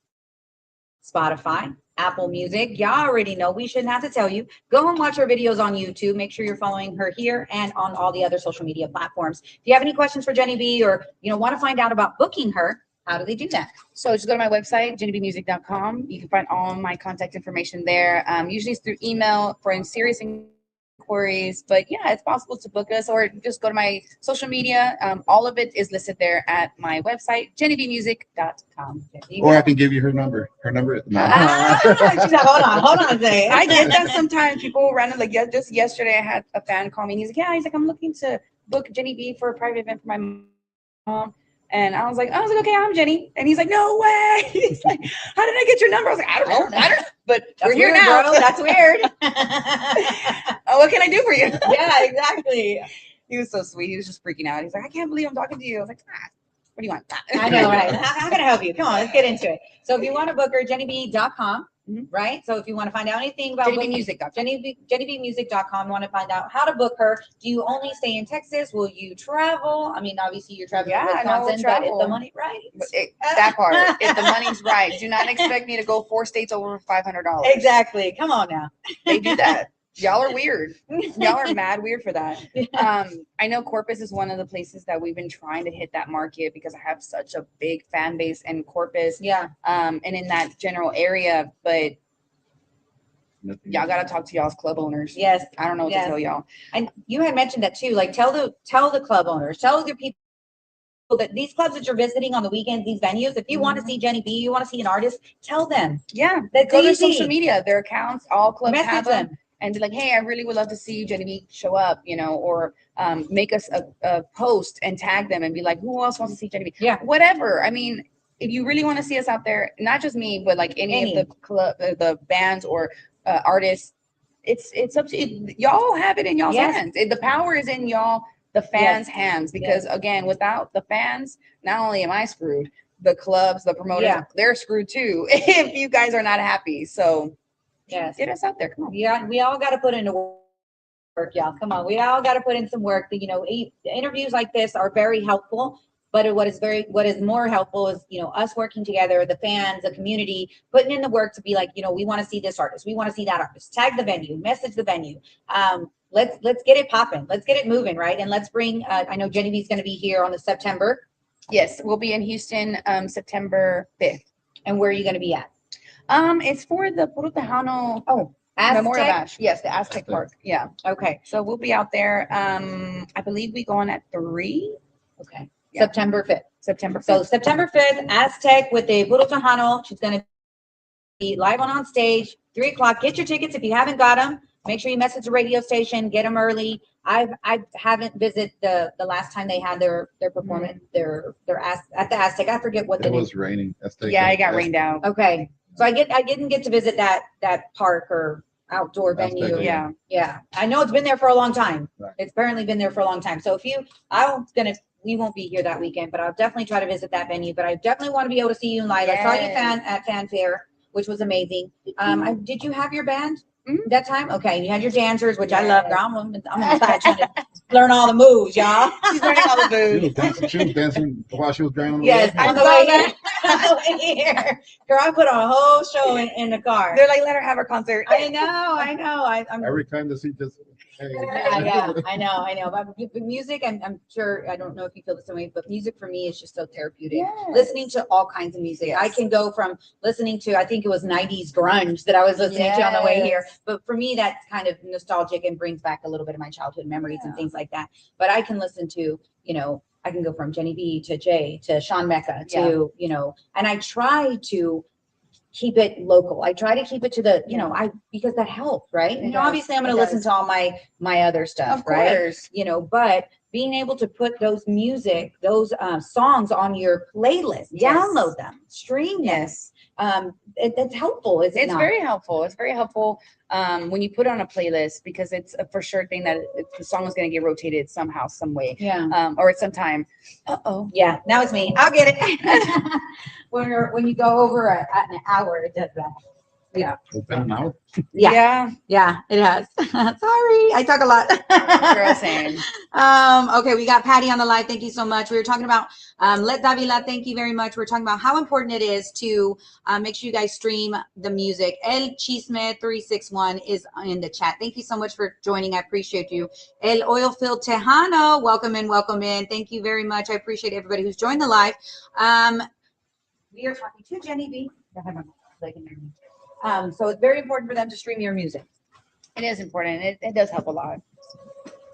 Spotify, Apple Music. Y'all already know, we shouldn't have to tell you. Go and watch her videos on YouTube. Make sure you're following her here and on all the other social media platforms. If you have any questions for Jenny B, or want to find out about booking her, how do they do that? So just go to my website, jennybmusic.com. You can find all my contact information there. Usually it's through email for serious inquiries, but yeah, it's possible to book us, or just go to my social media. All of it is listed there at my website, jennybmusic.com. Or I can give you her number. Her number is She's like, hold on a second. I get that sometimes. People randomly, like just yesterday, I had a fan call me, and he's like, I'm looking to book Jenny B for a private event for my mom. And I was like, okay, I'm Jenny. And he's like, no way. He's like, how did I get your number? I was like, I don't know. But we're here now. Bro. That's weird. What can I do for you? Yeah, exactly. He was so sweet. He was just freaking out. He's like, I can't believe I'm talking to you. I was like, what do you want? I know, right? How can I help you? Come on, let's get into it. So if you want to book her, jennybee.com, right? So if you want to find out anything about jennybmusic.com, want to find out how to book her, do you only stay in Texas? Will you travel? I mean, obviously you're traveling to Wisconsin, but if the money right. That part, if the money's right. Do not expect me to go 4 states over $500. Exactly. Come on now. They do that. Y'all are weird. Y'all are mad weird for that. I know Corpus is one of the places that we've been trying to hit that market because I have such a big fan base in Corpus. Yeah. And in that general area, but y'all got to talk to y'all's club owners. Yes. I don't know what to tell y'all. And you had mentioned that too. Like tell the club owners, tell the people that these clubs that you're visiting on the weekends, these venues, if you want to see Jenny B, you want to see an artist, tell them. Yeah, That's go to their easy. social media, their accounts, all clubs Message have them, them. and be like, hey, I really would love to see Jenny B show up, or make us a post and tag them and be like, who else wants to see Jenny B? Yeah. Whatever. I mean, if you really want to see us out there, not just me, but like any of the club, the bands or artists, it's up to y'all. Have it in y'all's Yes. hands. The power is in y'all, the fans' hands. Because again, without the fans, not only am I screwed, the clubs, the promoters, they're screwed too. If you guys are not happy, so Yes. get us out there. Come on. Yeah, we all got to put in work, y'all. Come on, we all got to put in some work. Interviews like this are very helpful. But what is more helpful is, us working together, the fans, the community, putting in the work to be like, we want to see this artist. We want to see that artist. Tag the venue, message the venue. Let's get it popping. Let's get it moving, right? And let's bring, I know Genevieve's going to be here on the September. Yes, we'll be in Houston, September 5th. And where are you going to be at? It's for the Puro Tejano Aztec? Memorial Bash. Yes, the Aztec Park. Yeah. Okay. So we'll be out there. I believe we go on at 3. Okay. Yeah. September 5th. September 5th. So September 5th, Aztec with the Puro Tejano. She's going to be live on stage, 3:00. Get your tickets if you haven't got them. Make sure you message the radio station, get them early. I haven't visited the last time they had their performance, their at the Aztec. I forget what It was raining. Yeah, it got rained out. Okay. So I didn't get to visit that park or outdoor venue. Aztec, Yeah. Yeah. I know it's been there for a long time. Right. It's apparently been there for a long time. So we won't be here that weekend, but I'll definitely try to visit that venue. But I definitely want to be able to see you live. I saw you at Fanfare, which was amazing. Did you have your band that time? Okay, you had your dancers, which I love. Girl, I'm on the side trying to learn all the moves, y'all. She's learning all the moves. She was dancing while she was driving. Yes, I on the saw way that. here. On the way here. Girl, I put on a whole show in the car. They're like, let her have her concert. I know. I'm Every time the seat just. Hey. yeah, I know. But music, I'm sure, I don't know if you feel the same way, but music for me is just so therapeutic. Yes. Listening to all kinds of music. Yes. I can go from listening to, I think it was 90s grunge that I was listening to on the way here. But for me, that's kind of nostalgic and brings back a little bit of my childhood memories and things like that. But I can listen to, I can go from Jenny B to Jay to Sean Mecca to, and I try to keep it local. I try to keep it to the, because that helps, right? Obviously I'm going to listen to all my other stuff, Of right? course. But being able to put those songs on your playlist, Yes. download them, stream them. Yes. It's helpful. It's Very helpful. It's very helpful when you put it on a playlist, because it's a for sure thing that the song is going to get rotated somehow, some way, Yeah. or at some time. Yeah. Now it's me. I'll get it. when you go over an hour, it does that. Yeah. It's been an hour. Yeah. Yeah, it has. Sorry, I talk a lot. Girl, same. Okay, we got Patty on the live. Thank you so much. We were talking about Let Davila. Thank you very much. We're talking about how important it is to make sure you guys stream the music. El Chisme 361 is in the chat. Thank you so much for joining. I appreciate you. El Oilfield Tejano, welcome in, welcome in. Thank you very much. I appreciate everybody who's joined the live. We are talking to Jenny B. So it's very important for them to stream your music. It is important. It does help a lot.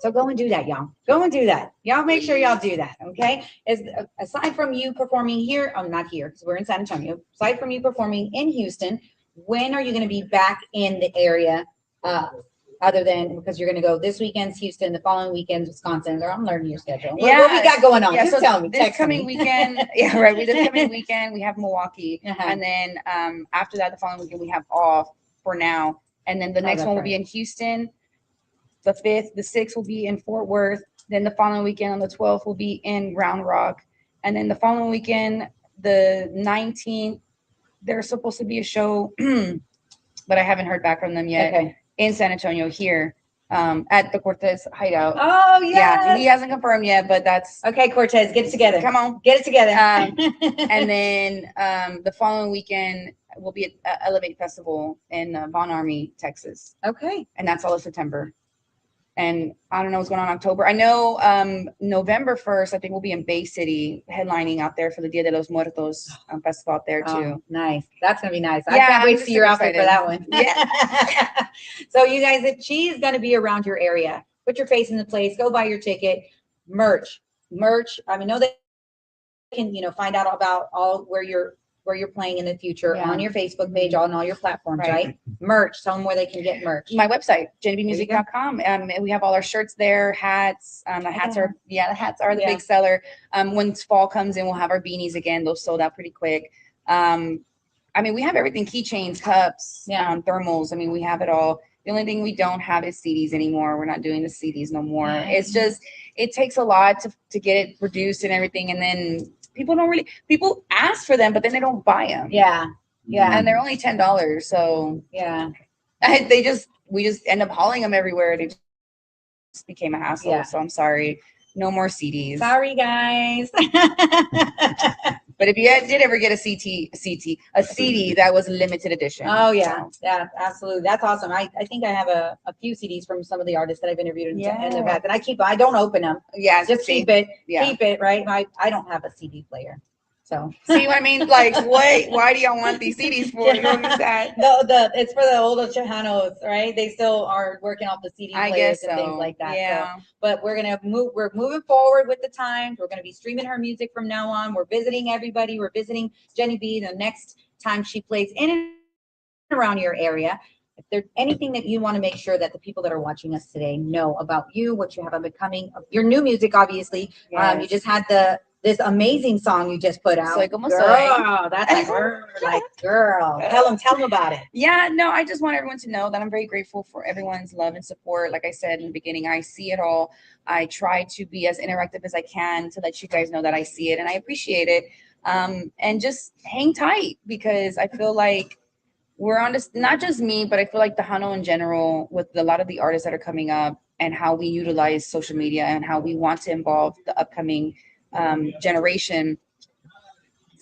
So go and do that, y'all. Go and do that. Y'all make sure y'all do that, okay? Aside from you performing here, not here, because we're in San Antonio. Aside from you performing in Houston, when are you going to be back in the area? Other than, because you're going to go this weekend's Houston, the following weekend's Wisconsin. Or I'm learning your schedule. What we got going on? Yeah, Just so tell me. This Text coming me. weekend, yeah, right. This coming weekend we have Milwaukee, Uh-huh. and then after that, the following weekend we have off for now, and then the next that's one will be in Houston. The 5th, the 6th will be in Fort Worth. Then the following weekend on the 12th will be in Round Rock, and then the following weekend, the 19th, there's supposed to be a show, but I haven't heard back from them yet. Okay. In San Antonio here. At the Cortez Hideout. Oh, Yeah, he hasn't confirmed yet, but that's Okay, Cortez, get it together. come on. Get it together. And then the following weekend will be at Elevate Festival in Von Army, Texas, Okay. and that's all of September. And I don't know what's going on in October. I know November 1st, I think we'll be in Bay City headlining out there for the Dia de los Muertos festival out there too. Oh, nice. That's gonna be nice. I Yeah, can't wait I'm to see just your outfit for excited. that one. Yeah. So you guys, if she's gonna be around your area, put your face in the place, go buy your ticket. Merch. I mean, know that can, find out about all where you're playing in the future Yeah. on your Facebook page, on all your platforms, right? Merch, tell them where they can get merch. My website, jennybmusic.com. And we have all our shirts there, hats. The hats are the Yeah. big seller. Once fall comes in, we'll have our beanies again. Those sold out pretty quick. I mean, we have everything: keychains, cups, thermals. I mean, we have it all. The only thing we don't have is CDs anymore. We're not doing the CDs no more. It's just, it takes a lot to get it produced and everything. And then people ask for them, but then they don't buy them. Yeah. Yeah. And they're only $10. So Yeah. we just end up hauling them everywhere. It just became a hassle. Yeah. So I'm sorry. No more CDs. Sorry, guys. But if you did ever get a CD, that was a limited edition. Oh yeah, yeah, absolutely. That's awesome. I think I have a few CDs from some of the artists that I've interviewed in the past, and I don't open them. Yeah, Just keep it, right? I don't have a CD player. So see what I mean? Like, why do y'all want these CDs for? You don't use that. It's for the older Chicanos, right? They still are working off the CD players and things like that. Yeah. So, but we're moving forward with the times. We're gonna be streaming her music from now on. We're visiting everybody. We're visiting Jenny B the next time she plays in and around your area. If there's anything that you want to make sure that the people that are watching us today know about you, what you have becoming, your new music, obviously. Yes. You just had this amazing song you just put out. Girl, that's a word, like girl. Tell them about it. Yeah, no, I just want everyone to know that I'm very grateful for everyone's love and support. Like I said in the beginning, I see it all. I try to be as interactive as I can to let you guys know that I see it and I appreciate it. And just hang tight, because I feel like we're on this, not just me, but I feel like Tejano in general, with a lot of the artists that are coming up and how we utilize social media and how we want to involve the upcoming generation.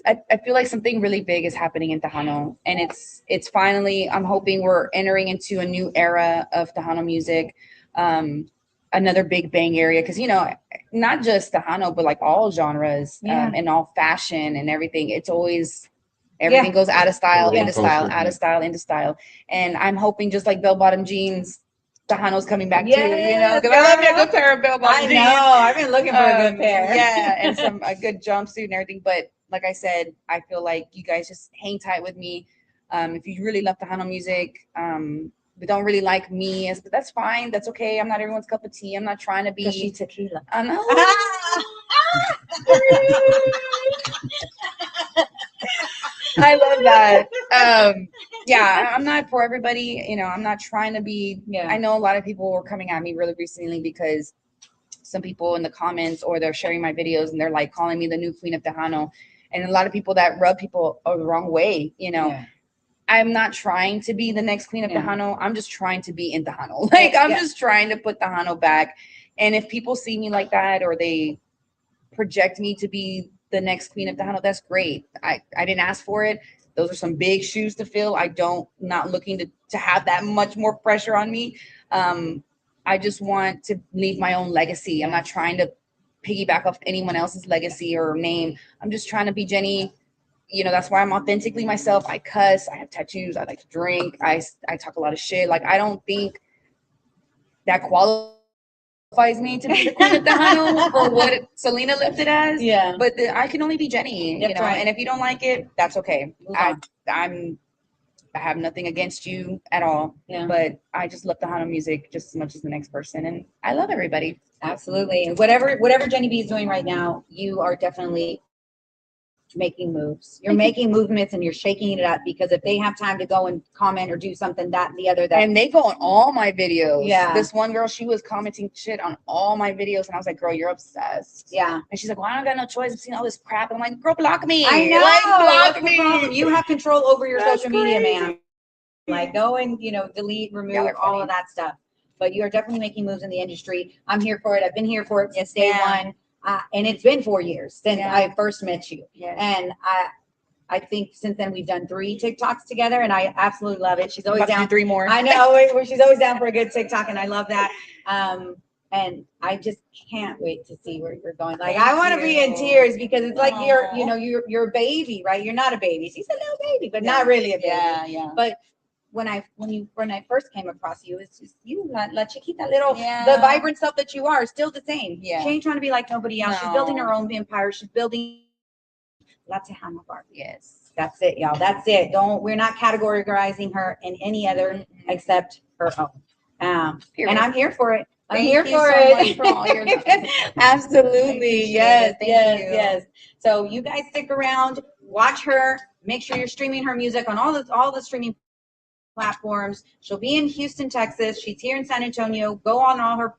I feel like something really big is happening in Tejano, and it's finally, I'm hoping we're entering into a new era of Tejano music, another big bang area, because not just Tejano, but like all genres, and all fashion and everything. It's always everything goes out of style, into style, out of style, into style. And I'm hoping, just like bell bottom jeans, Tejano's coming back too, because I love me a good pair of bell bottom jeans. I know, I've been looking for a good pair. Yeah, and a good jumpsuit and everything. But like I said, I feel like you guys just hang tight with me. If you really love Tejano music, but don't really like me, but that's fine. That's okay. I'm not everyone's cup of tea. I'm not trying to be. Because she's tequila. I know. I love that. Yeah, I'm not for everybody. I'm not trying to be. Yeah. I know a lot of people were coming at me really recently because some people in the comments, or they're sharing my videos and they're like calling me the new queen of Tejano, and a lot of people that rub people the wrong way. Yeah. I'm not trying to be the next queen of Tejano. I'm just trying to be in Tejano. Like, I'm just trying to put Tejano back. And if people see me like that, or they project me to be the next queen of Tejano, that's great. I didn't ask for it. Those are some big shoes to fill. Not looking to have that much more pressure on me. I just want to leave my own legacy. I'm not trying to piggyback off anyone else's legacy or name. I'm just trying to be Jenny. That's why I'm authentically myself. I cuss, I have tattoos, I like to drink, I talk a lot of shit. Like, I don't think that qualifies me to be the queen of Tejano for what Selena left it as. Yeah. But I can only be Jenny, right. And if you don't like it, that's okay. I have nothing against you at all. Yeah. But I just love Tejano music just as much as the next person, and I love everybody. Absolutely. And whatever Jenny B is doing right now, you are definitely making moves. You're making movements, and you're shaking it up, because if they have time to go and comment or do something, that and the other, and they go on all my videos. Yeah. This one girl, she was commenting shit on all my videos, and I was like, girl, you're obsessed. Yeah. And she's like, well, I don't got no choice. I'm seeing all this crap. And I'm like, girl, block me. I know. Like, That's block the problem. me. You have control over your That's social media, crazy. man. Like, go and delete, remove, Y'all are all funny. of that stuff. But you are definitely making moves in the industry. I'm here for it. I've been here for it since day one. And it's been 4 years since I first met you. Yes. And I think since then we've done 3 TikToks together, and I absolutely love it. She's always About to do down. 3 more. I know. She's always down for a good TikTok, and I love that. And I just can't wait to see where you're going. Like, I want to be in tears, because it's like you're a baby, right? You're not a baby. She's a little baby, but not really a baby. Yeah. But when I first came across you, it's just you, La Chiquita, the vibrant self that you are, still the same. Yeah. She ain't trying to be like nobody else. She's building her own empire. She's building La Tejana Barbie. Yes. That's it, y'all. That's it. We're not categorizing her in any other except her own. And Period. I'm here for it. I'm Thank here you for so it. much for all your love. I Absolutely. appreciate Yes, it. Thank yes, you. yes. So you guys stick around, watch her, make sure you're streaming her music on all the streaming platforms. She'll be in Houston, Texas. She's here in San Antonio. Go on all her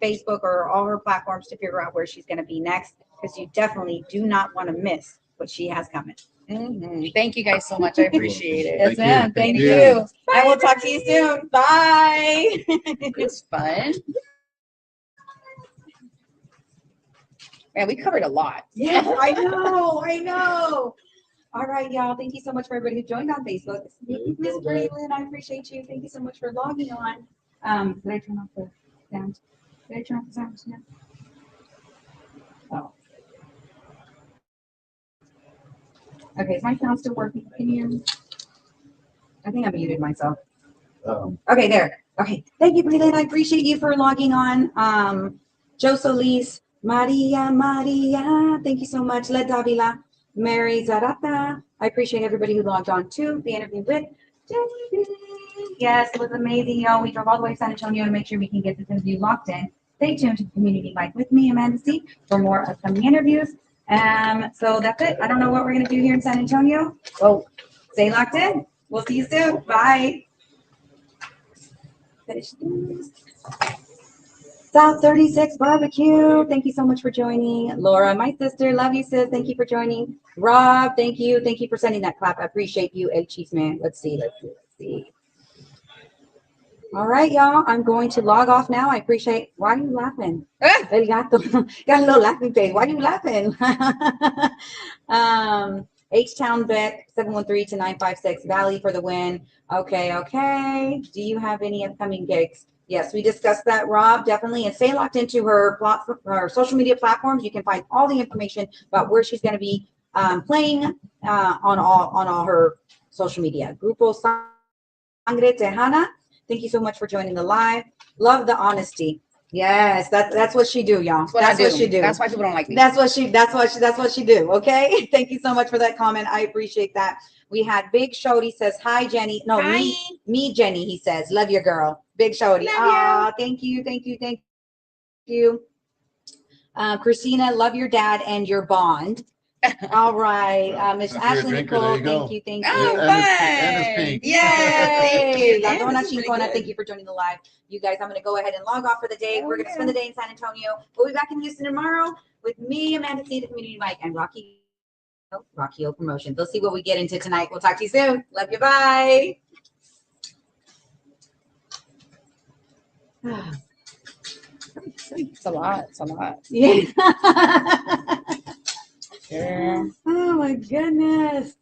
Facebook or all her platforms to figure out where she's going to be next, because you definitely do not want to miss what she has coming. Thank you guys so much. I appreciate it. Yes, Thank you. ma'am. Thank Thank you. you. I will talk to you soon. Bye. It's fun. Man, we covered a lot. Yes, I know. I know. All right, y'all. Thank you so much for everybody who joined on Facebook. Miss Braylon, I appreciate you. Thank you so much for logging on. Did I turn off the sound? Did I turn off the sound? Yeah. Oh. Okay, is my sound still working? Can you? I think I muted myself. Okay, there. Okay, thank you, Braylon. I appreciate you for logging on. Joe Solis, Maria, thank you so much. Led Davila, Mary Zarata. I appreciate everybody who logged on to the interview with Jenny. Yes, it was amazing, y'all. We drove all the way to San Antonio to make sure we can get this interview locked in. Stay tuned to the Community Mic with me, Amanda C, for more upcoming interviews. So that's it. I don't know what we're going to do here in San Antonio. Well, stay locked in. We'll see you soon. Bye. Finish this. South 36 Barbecue. Thank you so much for joining. Laura, my sister, love you, sis. Thank you for joining. Rob, thank you. Thank you for sending that clap. I appreciate you, Egg Cheese Man. Let's see. All right, y'all. I'm going to log off now. I appreciate. Why are you laughing? El gato. Got a little laughing face. Why are you laughing? H-Town Beck, 713-956. Valley for the win. Okay. Do you have any upcoming gigs? Yes, we discussed that, Rob, definitely. And stay locked into her social media platforms. You can find all the information about where she's going to be playing on all her social media. Grupo Sangre Tejana. Thank you so much for joining the live. Love the honesty. Yes, that's what she do, y'all. That's what she do. That's why people don't like me. That's what she do. Okay. Thank you so much for that comment. I appreciate that. We had Big Shody says, hi, Jenny. No, Hi. me, Jenny, he says. Love your girl. Big Shody. Love you. Thank you. Christina, love your dad and your bond. All right. Miss If you're a Ashley drinker, Nicole, there you go. thank Oh, you. And it's pink. Yay! La And Dona it's pretty Chingona, good. thank you for joining the live. You guys, I'm going to go ahead and log off for the day. We're going to spend the day in San Antonio. We'll be back in Houston tomorrow with me, Amanda C, the Community Mic, and Rockyo Promotions. Let's see what we get into tonight. We'll talk to you soon. Love you. Bye. It's a lot. Yeah. Yeah. Oh my goodness.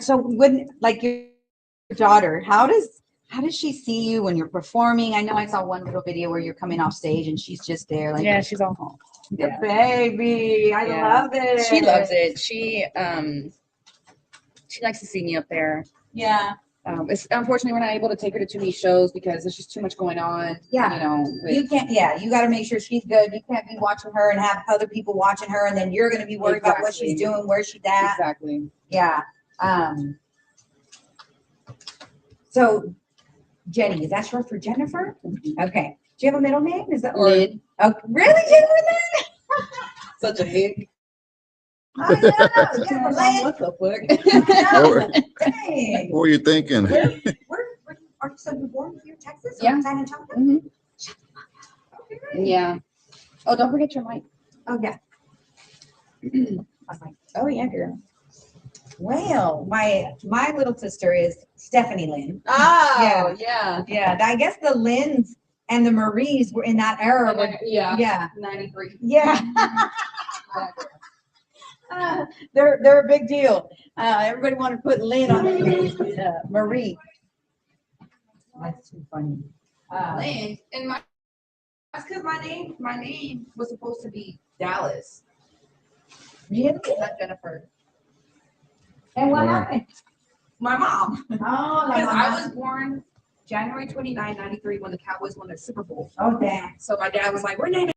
So when, like, your daughter, how does she see you when you're performing? I know I saw one little video where you're coming off stage and she's just there, like, Yeah, she's all. the baby. I love it. She loves it. She likes to see me up there. Yeah. It's unfortunately we're not able to take her to too many shows because there's just too much going on. Yeah. You know. You can't, you got to make sure she's good. You can't be watching her and have other people watching her, and then you're going to be worried about what she's Exactly. doing, where she's at. Exactly. Yeah. So Jenny, is that short for Jennifer? Okay. Do you have a middle name? Is that Lid. Oh, really, Jennifer? Such a hick. Oh, yeah. Yeah, Lid. What the fuck? Dang. What were you thinking? Where are you, so you born here in Texas? Or Yeah. San Antonio? Mhm. Okay. Yeah. Oh, don't forget your mic. Oh, yeah. I was like, Oh yeah, girl. well, my little sister is Stephanie Lynn. Oh yeah. Yeah, I guess the Lynn's and the Maries were in that era. Yeah. 93. Yeah. They're a big deal. Everybody wanted to put Lynn on Marie. That's too funny. Lynn, and that's because my name was supposed to be Dallas, Really? not Jennifer. And what Oh. happened? My mom. Oh, Because I was born January 29, 93 when the Cowboys won the Super Bowl. Oh, damn. So my dad was like, we're naming